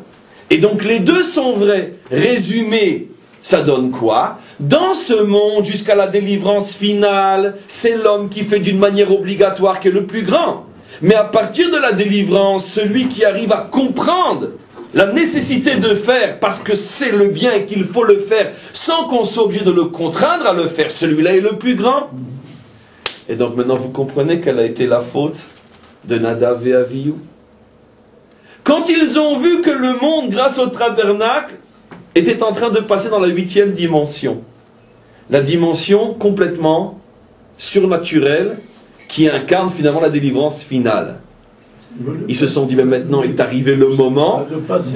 Et donc les deux sont vrais. Résumé, ça donne quoi? Dans ce monde, jusqu'à la délivrance finale, c'est l'homme qui fait d'une manière obligatoire qui est le plus grand. Mais à partir de la délivrance, celui qui arrive à comprendre la nécessité de faire, parce que c'est le bien et qu'il faut le faire, sans qu'on soit obligé de le contraindre à le faire, celui-là est le plus grand. Et donc maintenant vous comprenez quelle a été la faute de Nadav et Avihu. Quand ils ont vu que le monde, grâce au tabernacle, était en train de passer dans la 8e dimension, la dimension complètement surnaturelle qui incarne finalement la délivrance finale. Ils se sont dit, mais maintenant est arrivé le moment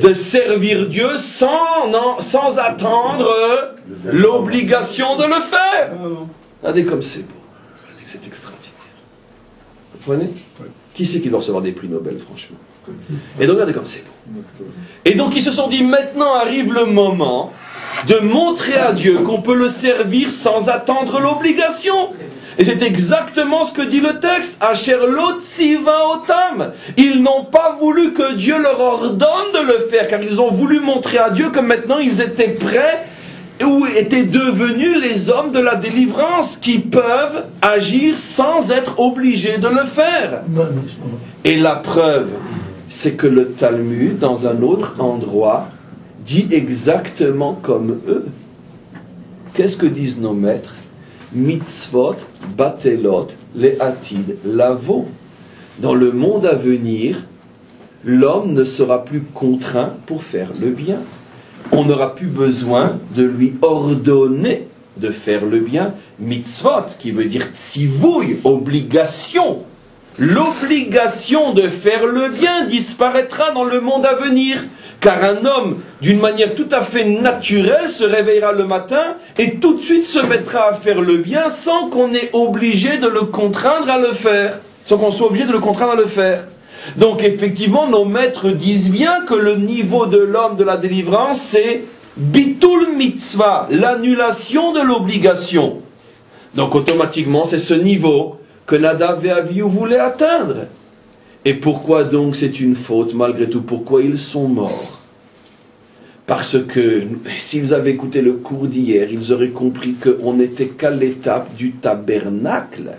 de servir Dieu sans attendre l'obligation de le faire. Regardez comme c'est beau, regardez que c'est extraordinaire. Vous comprenez? Qui c'est qui doit recevoir des prix Nobel, franchement? Et donc regardez comme c'est beau. Et donc ils se sont dit maintenant arrive le moment de montrer à Dieu qu'on peut le servir sans attendre l'obligation. Et c'est exactement ce que dit le texte. Asher lo tziva otam. Ils n'ont pas voulu que Dieu leur ordonne de le faire, car ils ont voulu montrer à Dieu que maintenant ils étaient prêts ou étaient devenus les hommes de la délivrance qui peuvent agir sans être obligés de le faire. Et la preuve, c'est que le Talmud, dans un autre endroit, dit exactement comme eux. Qu'est-ce que disent nos maîtres? Mitzvot, batelot, le'atid, lavo. Dans le monde à venir, l'homme ne sera plus contraint pour faire le bien. On n'aura plus besoin de lui ordonner de faire le bien. Mitzvot, qui veut dire tzivouille, obligation. L'obligation de faire le bien disparaîtra dans le monde à venir, car un homme, d'une manière tout à fait naturelle, se réveillera le matin et tout de suite se mettra à faire le bien sans qu'on ait obligé de le contraindre à le faire, sans qu'on soit obligé de le contraindre à le faire. Donc effectivement, nos maîtres disent bien que le niveau de l'homme de la délivrance, c'est bitul mitzvah, l'annulation de l'obligation. Donc automatiquement, c'est ce niveau que Nadav et Avihu voulaient atteindre. Et pourquoi donc c'est une faute malgré tout? Pourquoi ils sont morts? Parce que s'ils avaient écouté le cours d'hier, ils auraient compris qu'on n'était qu'à l'étape du tabernacle.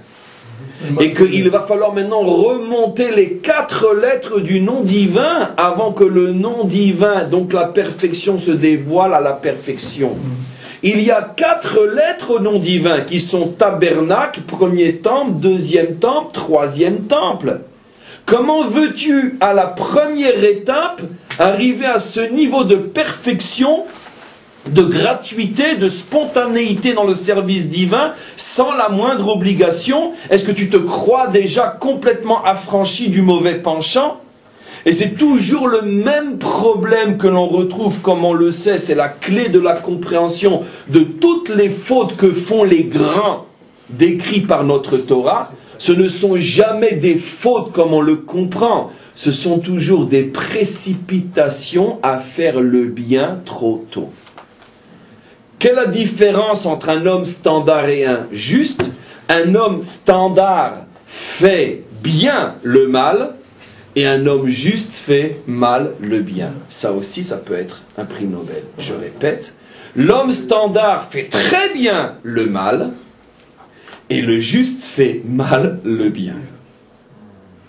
Et qu'il va falloir maintenant remonter les 4 lettres du nom divin avant que le nom divin, donc la perfection, se dévoile à la perfection. Il y a 4 lettres au nom divin qui sont tabernacle, premier temple, deuxième temple, troisième temple. Comment veux-tu, à la première étape, arriver à ce niveau de perfection, de gratuité, de spontanéité dans le service divin, sans la moindre obligation? Est-ce que tu te crois déjà complètement affranchi du mauvais penchant? Et c'est toujours le même problème que l'on retrouve, comme on le sait, c'est la clé de la compréhension de toutes les fautes que font les grands décrits par notre Torah. Ce ne sont jamais des fautes comme on le comprend, ce sont toujours des précipitations à faire le bien trop tôt. Quelle est la différence entre un homme standard et un juste? Un homme standard fait bien le mal, et un homme juste fait mal le bien. Ça aussi, ça peut être un prix Nobel. Je répète, l'homme standard fait très bien le mal, et le juste fait mal le bien.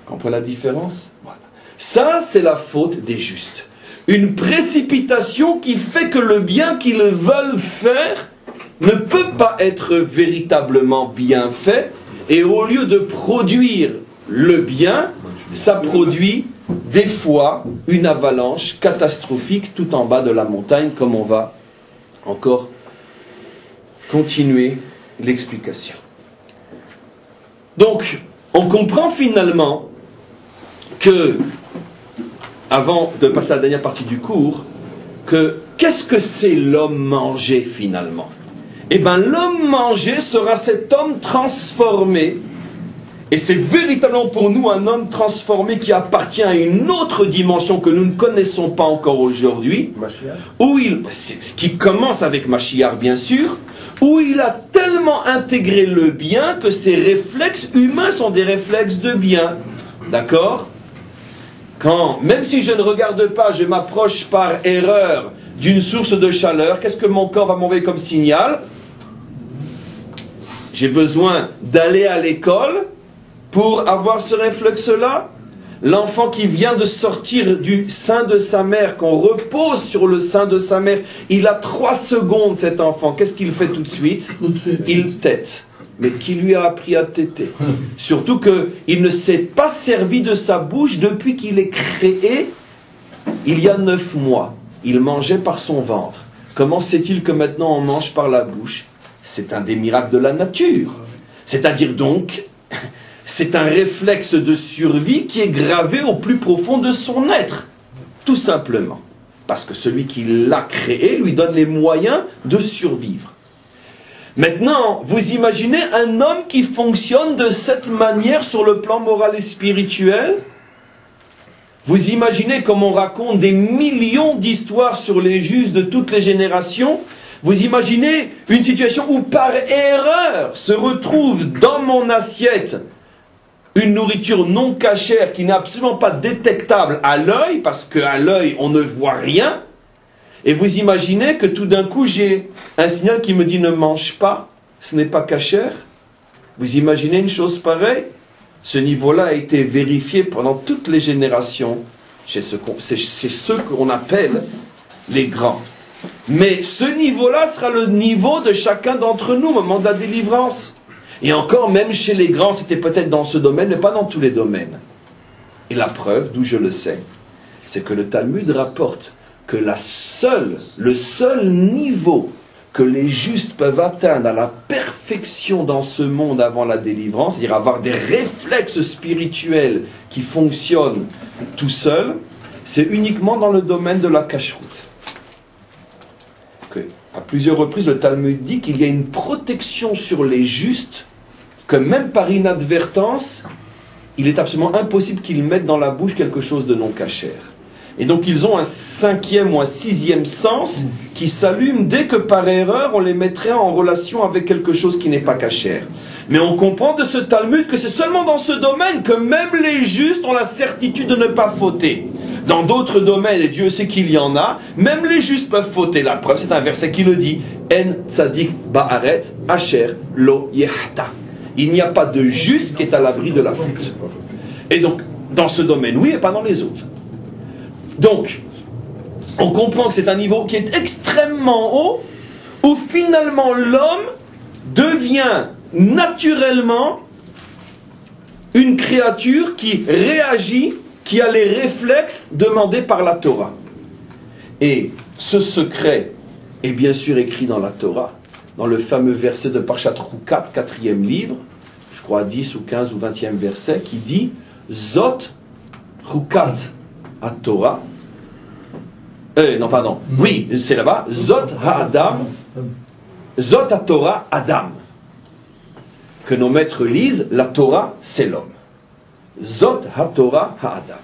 Comprenez la différence? Voilà. Ça, c'est la faute des justes. Une précipitation qui fait que le bien qu'ils veulent faire ne peut pas être véritablement bien fait, et au lieu de produire le bien, ça produit des fois une avalanche catastrophique tout en bas de la montagne, comme on va encore continuer l'explication. Donc, on comprend finalement que, avant de passer à la dernière partie du cours, que qu'est-ce que c'est l'homme mangé finalement? Eh bien, l'homme mangé sera cet homme transformé. Et c'est véritablement pour nous un homme transformé qui appartient à une autre dimension que nous ne connaissons pas encore aujourd'hui, où ce qui commence avec Mashiach bien sûr, où il a tellement intégré le bien que ses réflexes humains sont des réflexes de bien. D'accord? Quand, même si je ne regarde pas, je m'approche par erreur d'une source de chaleur, qu'est-ce que mon corps va m'envoyer comme signal? J'ai besoin d'aller à l'école pour avoir ce réflexe-là. L'enfant qui vient de sortir du sein de sa mère, qu'on repose sur le sein de sa mère, il a 3 secondes cet enfant. Qu'est-ce qu'il fait tout de suite? Il tète. Mais qui lui a appris à téter? Surtout qu'il ne s'est pas servi de sa bouche depuis qu'il est créé il y a 9 mois. Il mangeait par son ventre. Comment sait-il que maintenant on mange par la bouche? C'est un des miracles de la nature. C'est-à-dire donc, c'est un réflexe de survie qui est gravé au plus profond de son être. Tout simplement. Parce que celui qui l'a créé lui donne les moyens de survivre. Maintenant, vous imaginez un homme qui fonctionne de cette manière sur le plan moral et spirituel? Vous imaginez comme on raconte des millions d'histoires sur les justes de toutes les générations? Vous imaginez une situation où par erreur se retrouve dans mon assiette une nourriture non cachère qui n'est absolument pas détectable à l'œil, parce qu'à l'œil on ne voit rien, et vous imaginez que tout d'un coup j'ai un signal qui me dit ne mange pas, ce n'est pas cachère. Vous imaginez une chose pareille? Ce niveau-là a été vérifié pendant toutes les générations, c'est ce qu'on appelle les grands. Mais ce niveau-là sera le niveau de chacun d'entre nous au moment de la délivrance. Et encore, même chez les grands, c'était peut-être dans ce domaine, mais pas dans tous les domaines. Et la preuve, d'où je le sais, c'est que le Talmud rapporte que le seul niveau que les justes peuvent atteindre à la perfection dans ce monde avant la délivrance, c'est-à-dire avoir des réflexes spirituels qui fonctionnent tout seuls, c'est uniquement dans le domaine de la cacheroute. À plusieurs reprises, le Talmud dit qu'il y a une protection sur les justes, que même par inadvertance, il est absolument impossible qu'ils mettent dans la bouche quelque chose de non cachère. Et donc ils ont un 5e ou un 6e sens qui s'allume dès que par erreur on les mettrait en relation avec quelque chose qui n'est pas cachère. Mais on comprend de ce Talmud que c'est seulement dans ce domaine que même les justes ont la certitude de ne pas fauter. Dans d'autres domaines, et Dieu sait qu'il y en a, même les justes peuvent fauter. La preuve, c'est un verset qui le dit. En tzadik ba'aretz asher lo yehta. Il n'y a pas de juste qui est à l'abri de la faute. Et donc, dans ce domaine, oui, et pas dans les autres. Donc, on comprend que c'est un niveau qui est extrêmement haut, où finalement l'homme devient naturellement une créature qui réagit, qui a les réflexes demandés par la Torah. Et ce secret est bien sûr écrit dans la Torah, dans le fameux verset de Parshat Chukat, 4e livre, je crois 10 ou 15 ou 20e verset, qui dit « Zot Chukat ha-Torah. Non, pardon. Oui, c'est là-bas. Zot ha-Adam. Zot ha-Torah Adam. Que nos maîtres lisent, la Torah, c'est l'homme. Zot ha-Torah ha-Adam.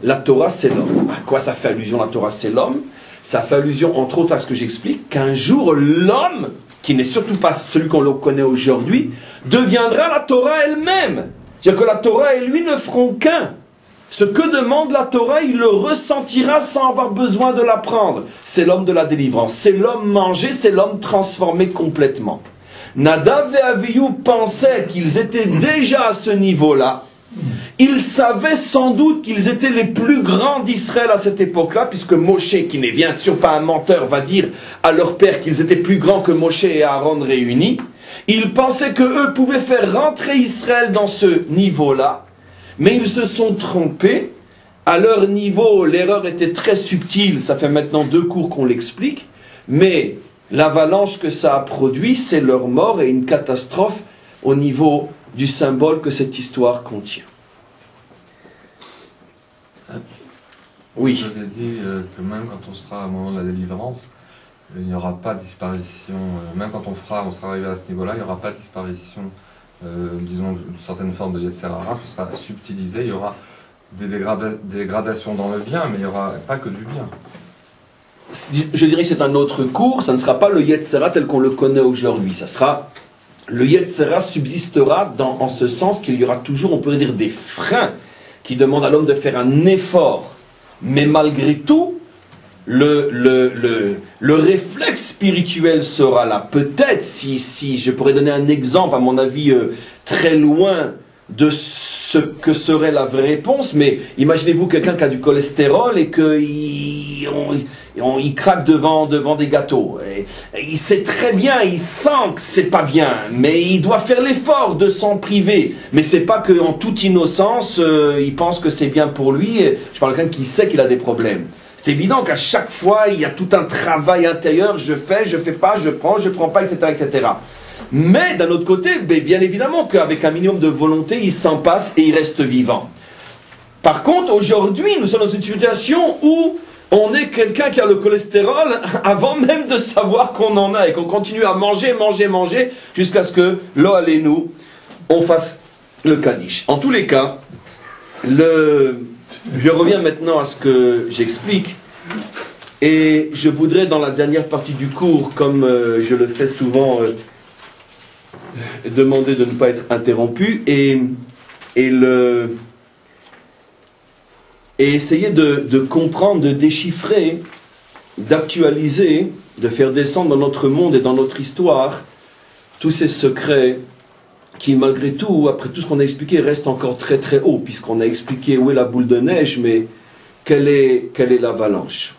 La Torah, c'est l'homme. À quoi ça fait allusion, la Torah, c'est l'homme? Ça fait allusion, entre autres, à ce que j'explique, qu'un jour, l'homme, qui n'est surtout pas celui qu'on le connaît aujourd'hui, deviendra la Torah elle-même. C'est-à-dire que la Torah et lui ne feront qu'un. Ce que demande la Torah, il le ressentira sans avoir besoin de l'apprendre. C'est l'homme de la délivrance. C'est l'homme mangé, c'est l'homme transformé complètement. Nadav et Avihu pensaient qu'ils étaient déjà à ce niveau-là. Ils savaient sans doute qu'ils étaient les plus grands d'Israël à cette époque-là, puisque Moshe, qui n'est bien sûr pas un menteur, va dire à leur père qu'ils étaient plus grands que Moshe et Aaron réunis. Ils pensaient qu'eux pouvaient faire rentrer Israël dans ce niveau-là, mais ils se sont trompés. À leur niveau, l'erreur était très subtile, ça fait maintenant 2 cours qu'on l'explique, mais l'avalanche que ça a produit, c'est leur mort et une catastrophe au niveau du symbole que cette histoire contient. Oui. Vous avez dit que même quand on sera au moment de la délivrance, il n'y aura pas de disparition, même quand on sera arrivé à ce niveau-là, il n'y aura pas de disparition, disons, d'une certaine forme de Yetzer Hara, ce sera subtilisé, il y aura des dégradations dans le bien, mais il n'y aura pas que du bien. Je dirais que c'est un autre cours, ça ne sera pas le Yetzer Hara tel qu'on le connaît aujourd'hui, ça sera, le Yetzer Hara subsistera en ce sens qu'il y aura toujours, on pourrait dire, des freins qui demandent à l'homme de faire un effort, mais malgré tout, le réflexe spirituel sera là. Peut-être, si je pourrais donner un exemple, à mon avis, très loin de ce que serait la vraie réponse, mais imaginez-vous quelqu'un qui a du cholestérol et qu'il craque devant des gâteaux. Et il sait très bien, il sent que c'est pas bien, mais il doit faire l'effort de s'en priver. Mais c'est pas qu'en toute innocence, il pense que c'est bien pour lui. Je parle de quelqu'un qui sait qu'il a des problèmes. C'est évident qu'à chaque fois, il y a tout un travail intérieur, je fais pas, je prends pas, etc., etc. Mais d'un autre côté, bien évidemment qu'avec un minimum de volonté, il s'en passe et il reste vivant. Par contre, aujourd'hui, nous sommes dans une situation où on est quelqu'un qui a le cholestérol avant même de savoir qu'on en a et qu'on continue à manger, jusqu'à ce que, lo alenu, on fasse le Kaddish. En tous les cas, je reviens maintenant à ce que j'explique et je voudrais dans la dernière partie du cours, comme je le fais souvent, demander de ne pas être interrompu et essayer de comprendre, de déchiffrer, d'actualiser, de faire descendre dans notre monde et dans notre histoire tous ces secrets qui, malgré tout, après tout ce qu'on a expliqué, restent encore très très haut, puisqu'on a expliqué où est la boule de neige, mais quelle est l'avalanche.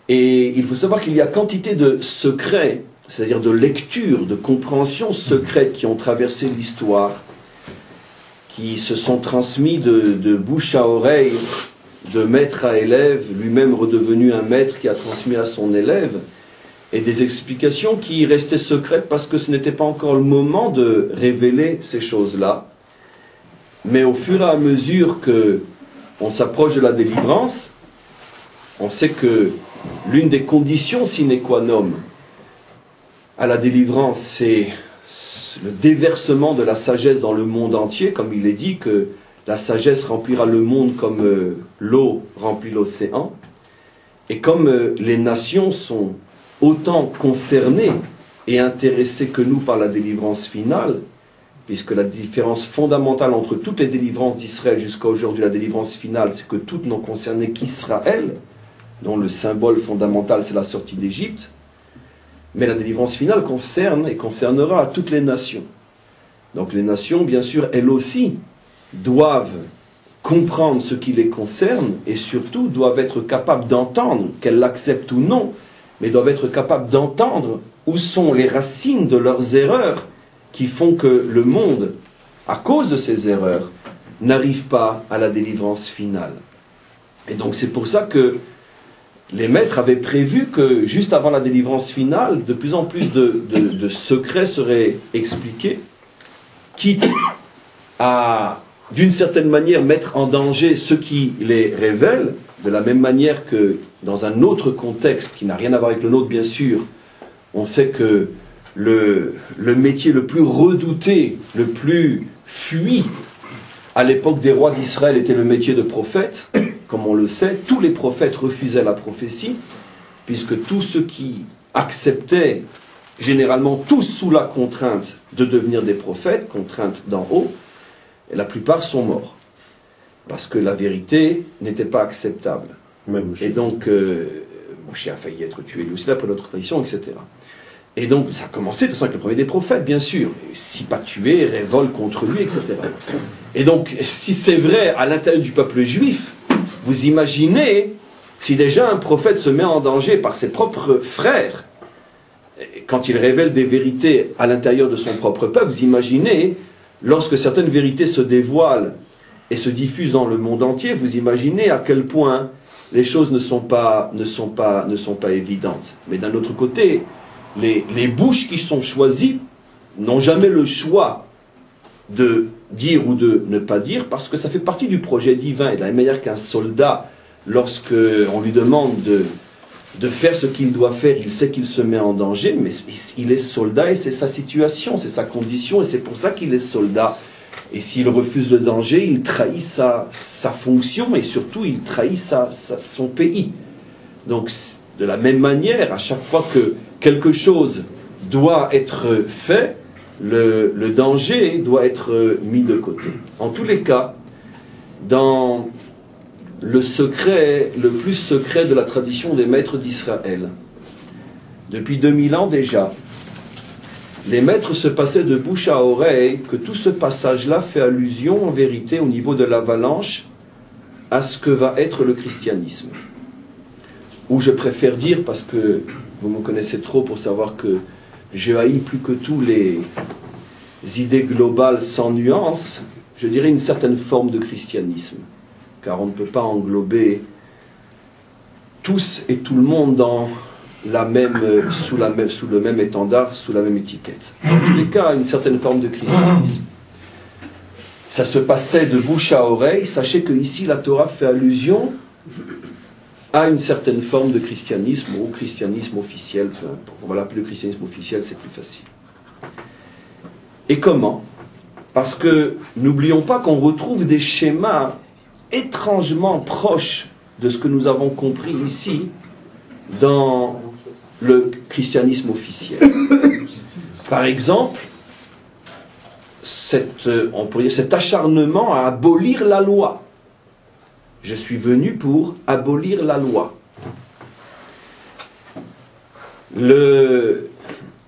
Et il faut savoir qu'il y a quantité de secrets, c'est-à-dire de lectures, de compréhensions secrètes qui ont traversé l'histoire, qui se sont transmis de bouche à oreille, de maître à élève, lui-même redevenu un maître qui a transmis à son élève, et des explications qui restaient secrètes parce que ce n'était pas encore le moment de révéler ces choses-là. Mais au fur et à mesure qu'on s'approche de la délivrance, on sait que l'une des conditions sine qua non à la délivrance, c'est le déversement de la sagesse dans le monde entier, comme il est dit que la sagesse remplira le monde comme l'eau remplit l'océan. Et comme les nations sont autant concernées et intéressées que nous par la délivrance finale, puisque la différence fondamentale entre toutes les délivrances d'Israël jusqu'à aujourd'hui, la délivrance finale, c'est que toutes n'ont concerné qu'Israël, dont le symbole fondamental c'est la sortie d'Égypte, mais la délivrance finale concerne et concernera toutes les nations. Donc les nations, bien sûr, elles aussi doivent comprendre ce qui les concerne et surtout doivent être capables d'entendre, qu'elles l'acceptent ou non, mais doivent être capables d'entendre où sont les racines de leurs erreurs qui font que le monde, à cause de ces erreurs, n'arrive pas à la délivrance finale. Et donc c'est pour ça que les maîtres avaient prévu que juste avant la délivrance finale, de plus en plus de secrets seraient expliqués, quitte à, d'une certaine manière, mettre en danger ceux qui les révèlent, De la même manière que dans un autre contexte, qui n'a rien à voir avec le nôtre bien sûr, on sait que le métier le plus redouté, le plus fui à l'époque des rois d'Israël était le métier de prophète. Comme on le sait, tous les prophètes refusaient la prophétie, puisque tous ceux qui acceptaient, généralement tous sous la contrainte de devenir des prophètes, contrainte d'en haut, et la plupart sont morts. Parce que la vérité n'était pas acceptable. Et donc, Moshe a failli être tué lui aussi, d'après notre tradition, etc. Et donc, ça a commencé de toute façon avec le premier des prophètes, bien sûr. Et si pas tué, révolte contre lui, etc. Et donc, si c'est vrai à l'intérieur du peuple juif, vous imaginez, si déjà un prophète se met en danger par ses propres frères, quand il révèle des vérités à l'intérieur de son propre peuple, vous imaginez, lorsque certaines vérités se dévoilent et se diffusent dans le monde entier, vous imaginez à quel point les choses ne sont pas évidentes. Mais d'un autre côté, les bouches qui sont choisies n'ont jamais le choix de dire ou de ne pas dire, parce que ça fait partie du projet divin. Et de la même manière qu'un soldat, lorsqu'on lui demande de faire ce qu'il doit faire, il sait qu'il se met en danger, mais il est soldat et c'est sa situation, c'est sa condition, et c'est pour ça qu'il est soldat. Et s'il refuse le danger, il trahit sa fonction, et surtout il trahit son pays. Donc de la même manière, à chaque fois que quelque chose doit être fait, le danger doit être mis de côté. En tous les cas, dans le secret, le plus secret de la tradition des maîtres d'Israël, depuis 2000 ans déjà, les maîtres se passaient de bouche à oreille que tout ce passage-là fait allusion, en vérité, au niveau de l'avalanche, à ce que va être le christianisme. Ou je préfère dire, parce que vous me connaissez trop pour savoir que je haïs plus que tout les idées globales sans nuance, je dirais une certaine forme de christianisme. Car on ne peut pas englober tous et tout le monde dans sous le même étendard, sous la même étiquette. En tous les cas, une certaine forme de christianisme. Ça se passait de bouche à oreille. Sachez que ici la Torah fait allusion à une certaine forme de christianisme, ou christianisme officiel, peu importe. On va l'appeler le christianisme officiel, c'est plus facile. Et comment? Parce que n'oublions pas qu'on retrouve des schémas étrangement proches de ce que nous avons compris ici dans le christianisme officiel. Par exemple, on pourrait dire cet acharnement à abolir la loi. Je suis venu pour abolir la loi.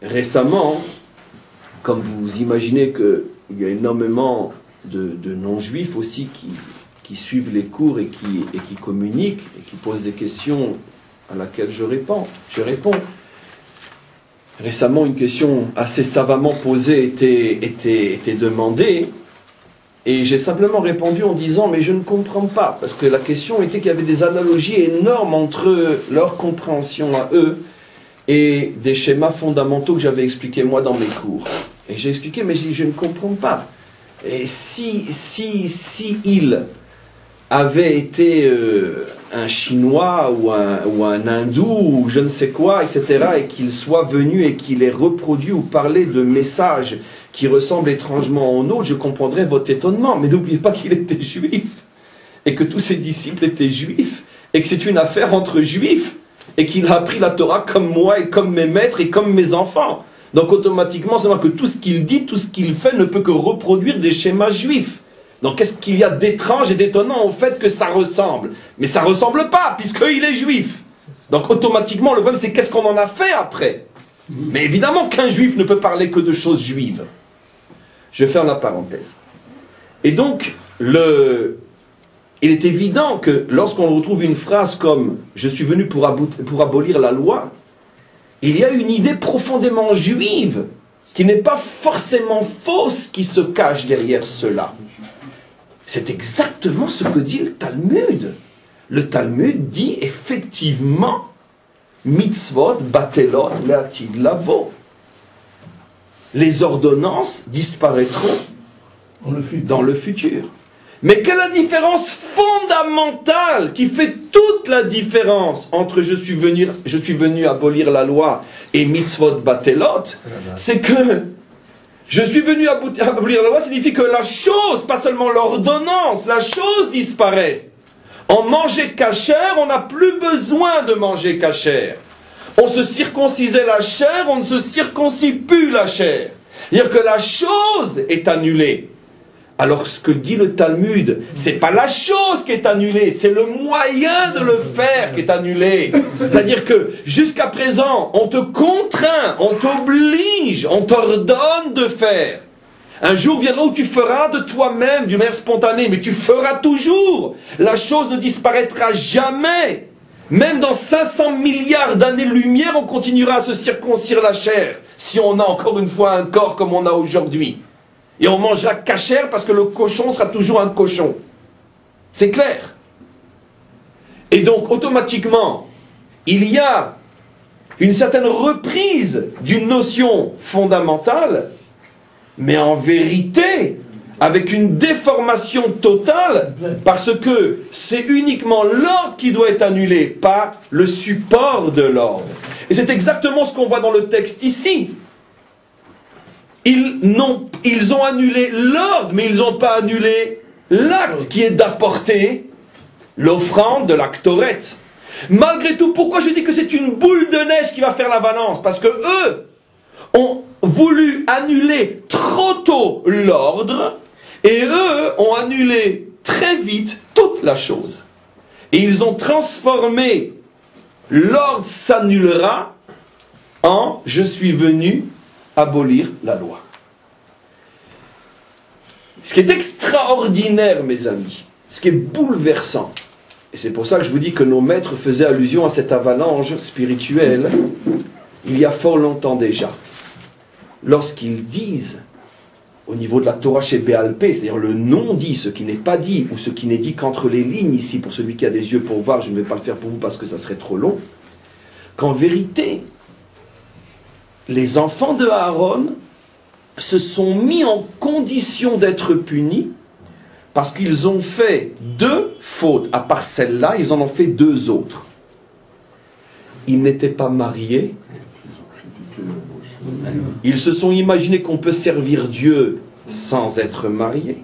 Récemment, comme vous imaginez qu'il y a énormément de non-juifs aussi qui suivent les cours et qui communiquent et qui posent des questions à laquelle je réponds. Récemment, une question assez savamment posée était demandée, et j'ai simplement répondu en disant « mais je ne comprends pas », parce que la question était qu'il y avait des analogies énormes entre leur compréhension à eux et des schémas fondamentaux que j'avais expliqués moi dans mes cours. Et j'ai expliqué, mais je ne comprends pas. Et si il avait été un Chinois ou un Hindou ou je ne sais quoi, etc., et qu'il soit venu et qu'il ait reproduit ou parlé de messages qui ressemblent étrangement aux nôtres, je comprendrais votre étonnement. Mais n'oubliez pas qu'il était juif, et que tous ses disciples étaient juifs, et que c'est une affaire entre juifs, et qu'il a appris la Torah comme moi, et comme mes maîtres, et comme mes enfants. Donc automatiquement, c'est vrai que tout ce qu'il dit, tout ce qu'il fait ne peut que reproduire des schémas juifs. Donc qu'est-ce qu'il y a d'étrange et d'étonnant au fait que ça ressemble? Mais ça ne ressemble pas, puisqu'il est juif. Donc automatiquement, le problème c'est qu'est-ce qu'on en a fait après? Mais évidemment qu'un juif ne peut parler que de choses juives. Je ferme la parenthèse. Et donc, il est évident que lorsqu'on retrouve une phrase comme « Je suis venu pour abolir la loi », il y a une idée profondément juive, qui n'est pas forcément fausse, qui se cache derrière cela. C'est exactement ce que dit le Talmud. Le Talmud dit effectivement « Mitzvot batelot le'atid lavo ». Les ordonnances disparaîtront dans le futur. Mais quelle est la différence fondamentale qui fait toute la différence entre je suis venu abolir la loi et mitzvot batelot? C'est que je suis venu abolir la loi signifie que la chose, pas seulement l'ordonnance, la chose disparaît. En manger cachère, on n'a plus besoin de manger cachère. On se circoncisait la chair, on ne se circoncis plus la chair. C'est-à-dire que la chose est annulée. Alors ce que dit le Talmud, c'est pas la chose qui est annulée, c'est le moyen de le faire qui est annulé. C'est-à-dire que jusqu'à présent, on te contraint, on t'oblige, on t'ordonne de faire. Un jour viendra où tu feras de toi-même, d'une manière spontanée, mais tu feras toujours. La chose ne disparaîtra jamais. Même dans 500 milliards d'années-lumière, on continuera à se circoncire la chair, si on a encore une fois un corps comme on a aujourd'hui. Et on mangera cachère parce que le cochon sera toujours un cochon. C'est clair. Et donc, automatiquement, il y a une certaine reprise d'une notion fondamentale, mais en vérité, avec une déformation totale, parce que c'est uniquement l'ordre qui doit être annulé, pas le support de l'ordre. Et c'est exactement ce qu'on voit dans le texte ici. Ils ont annulé l'ordre, mais ils n'ont pas annulé l'acte qui est d'apporter l'offrande de la Ktoret. Malgré tout, pourquoi je dis que c'est une boule de neige qui va faire la balance? Parce que eux ont voulu annuler trop tôt l'ordre, et eux ont annulé très vite toute la chose. Et ils ont transformé l'ordre s'annulera en je suis venu abolir la loi. Ce qui est extraordinaire, mes amis, ce qui est bouleversant, et c'est pour ça que je vous dis que nos maîtres faisaient allusion à cette avalanche spirituelle il y a fort longtemps déjà. Lorsqu'ils disent, au niveau de la Torah chez Béalpé, c'est-à-dire le non-dit, ce qui n'est pas dit, ou ce qui n'est dit qu'entre les lignes ici, pour celui qui a des yeux pour voir, je ne vais pas le faire pour vous parce que ça serait trop long, qu'en vérité, les enfants de Aaron se sont mis en condition d'être punis parce qu'ils ont fait 2 fautes. À part celle-là, ils en ont fait 2 autres. Ils n'étaient pas mariés. Ils se sont imaginés qu'on peut servir Dieu sans être marié.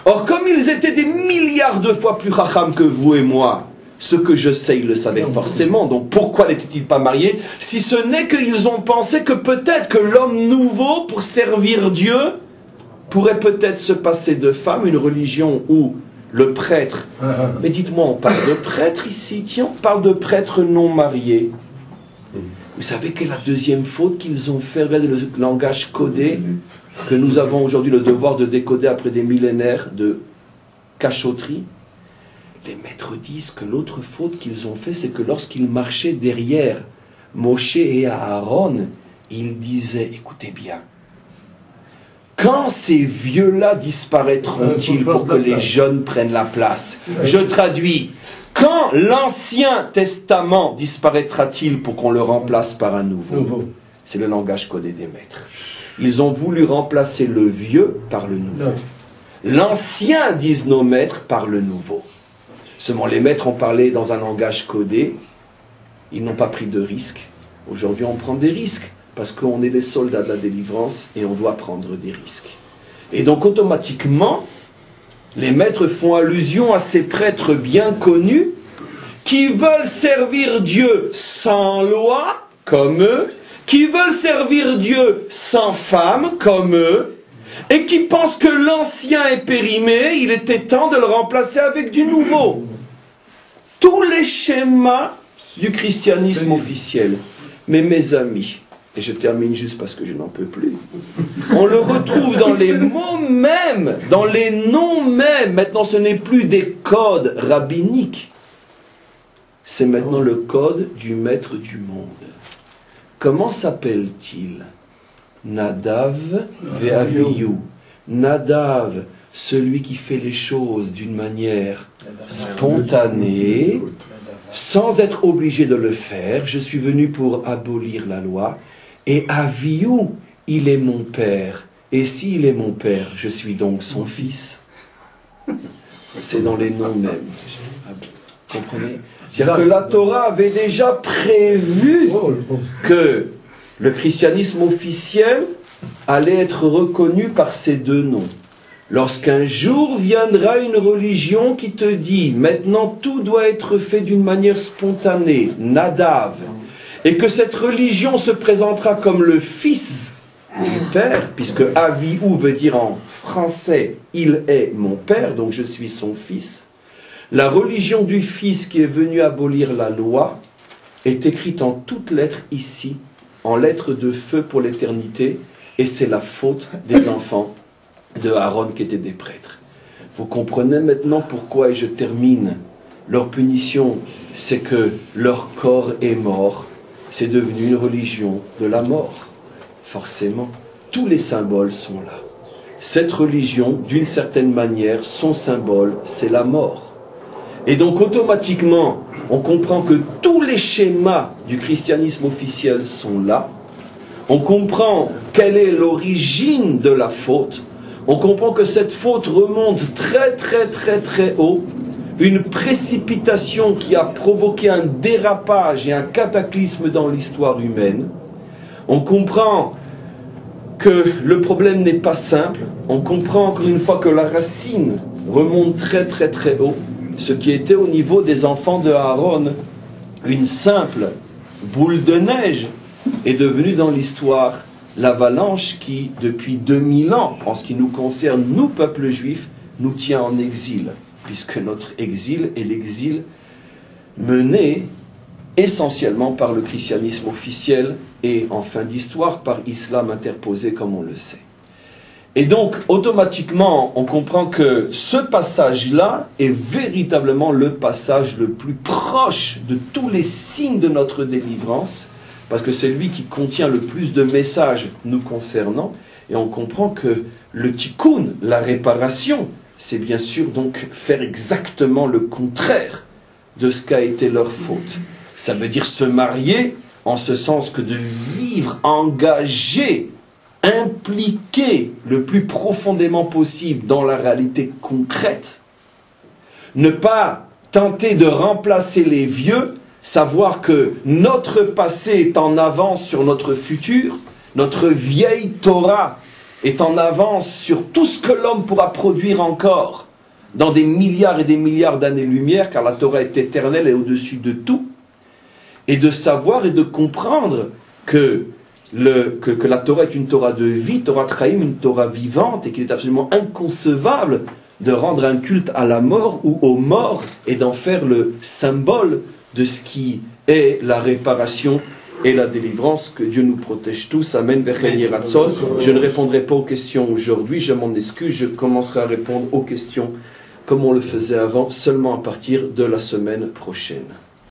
Or, comme ils étaient des milliards de fois plus chacham que vous et moi, ce que je sais, ils le savaient forcément. Donc pourquoi n'étaient-ils pas mariés? Si ce n'est qu'ils ont pensé que peut-être que l'homme nouveau, pour servir Dieu, pourrait peut-être se passer de femme, une religion où le prêtre... Mais dites-moi, on parle de prêtre ici? Tiens, on parle de prêtre non marié. Vous savez quelle est la deuxième faute qu'ils ont fait? Regardez le langage codé que nous avons aujourd'hui le devoir de décoder après des millénaires de cachotterie. Les maîtres disent que l'autre faute qu'ils ont fait, c'est que lorsqu'ils marchaient derrière Moshe et Aaron, ils disaient, écoutez bien, quand ces vieux-là disparaîtront-ils pour que les jeunes prennent la place? Je traduis, quand l'Ancien Testament disparaîtra-t-il pour qu'on le remplace par un nouveau? C'est le langage codé des maîtres. Ils ont voulu remplacer le vieux par le nouveau. L'ancien, disent nos maîtres, par le nouveau. Seulement les maîtres ont parlé dans un langage codé, ils n'ont pas pris de risques. Aujourd'hui on prend des risques, parce qu'on est les soldats de la délivrance et on doit prendre des risques. Et donc automatiquement, les maîtres font allusion à ces prêtres bien connus, qui veulent servir Dieu sans loi, comme eux, qui veulent servir Dieu sans femme, comme eux, et qui pensent que l'ancien est périmé, il était temps de le remplacer avec du nouveau. Tous les schémas du christianisme officiel. Mais mes amis, et je termine juste parce que je n'en peux plus, on le retrouve dans les mots mêmes, dans les noms mêmes. Maintenant, ce n'est plus des codes rabbiniques. C'est maintenant le code du maître du monde. Comment s'appelle-t-il? Nadav ve'Avihu. Nadav, celui qui fait les choses d'une manière spontanée, sans être obligé de le faire. Je suis venu pour abolir la loi. Et Avihu, il est mon père. Et s'il est mon père, je suis donc son fils. C'est dans les noms mêmes. Vous comprenez? C'est-à-dire que la Torah avait déjà prévu que le christianisme officiel allait être reconnu par ces deux noms. Lorsqu'un jour viendra une religion qui te dit maintenant tout doit être fait d'une manière spontanée, nadav, et que cette religion se présentera comme le fils du père, puisque Avihu veut dire en français il est mon père, donc je suis son fils. La religion du fils qui est venu abolir la loi est écrite en toutes lettres ici, en lettres de feu pour l'éternité, et c'est la faute des enfants de Aaron qui étaient des prêtres. Vous comprenez maintenant pourquoi, et je termine, leur punition, c'est que leur corps est mort, c'est devenu une religion de la mort. Forcément, tous les symboles sont là. Cette religion, d'une certaine manière, son symbole, c'est la mort. Et donc automatiquement, on comprend que tous les schémas du christianisme officiel sont là. On comprend quelle est l'origine de la faute. On comprend que cette faute remonte très très très très haut. Une précipitation qui a provoqué un dérapage et un cataclysme dans l'histoire humaine. On comprend que le problème n'est pas simple. On comprend encore une fois que la racine remonte très très très haut. Ce qui était au niveau des enfants de Aaron, une simple boule de neige, est devenue dans l'histoire l'avalanche qui, depuis 2000 ans, en ce qui nous concerne, nous, peuple juif, nous tient en exil, puisque notre exil est l'exil mené essentiellement par le christianisme officiel et, en fin d'histoire, par l'islam interposé, comme on le sait. Et donc, automatiquement, on comprend que ce passage-là est véritablement le passage le plus proche de tous les signes de notre délivrance, parce que c'est lui qui contient le plus de messages nous concernant, et on comprend que le tikkun, la réparation, c'est bien sûr donc faire exactement le contraire de ce qu'a été leur faute. Ça veut dire se marier, en ce sens que de vivre engagé, impliqué le plus profondément possible dans la réalité concrète, ne pas tenter de remplacer les vieux, savoir que notre passé est en avance sur notre futur, notre vieille Torah est en avance sur tout ce que l'homme pourra produire encore dans des milliards et des milliards d'années-lumière, car la Torah est éternelle et au-dessus de tout, et de savoir et de comprendre que la Torah est une Torah de vie, Torah Traïm, une Torah vivante, et qu'il est absolument inconcevable de rendre un culte à la mort ou aux morts et d'en faire le symbole de ce qui est la réparation et la délivrance. Que Dieu nous protège tous. Amen. Je ne répondrai pas aux questions aujourd'hui, je m'en excuse, je commencerai à répondre aux questions comme on le faisait avant, seulement à partir de la semaine prochaine.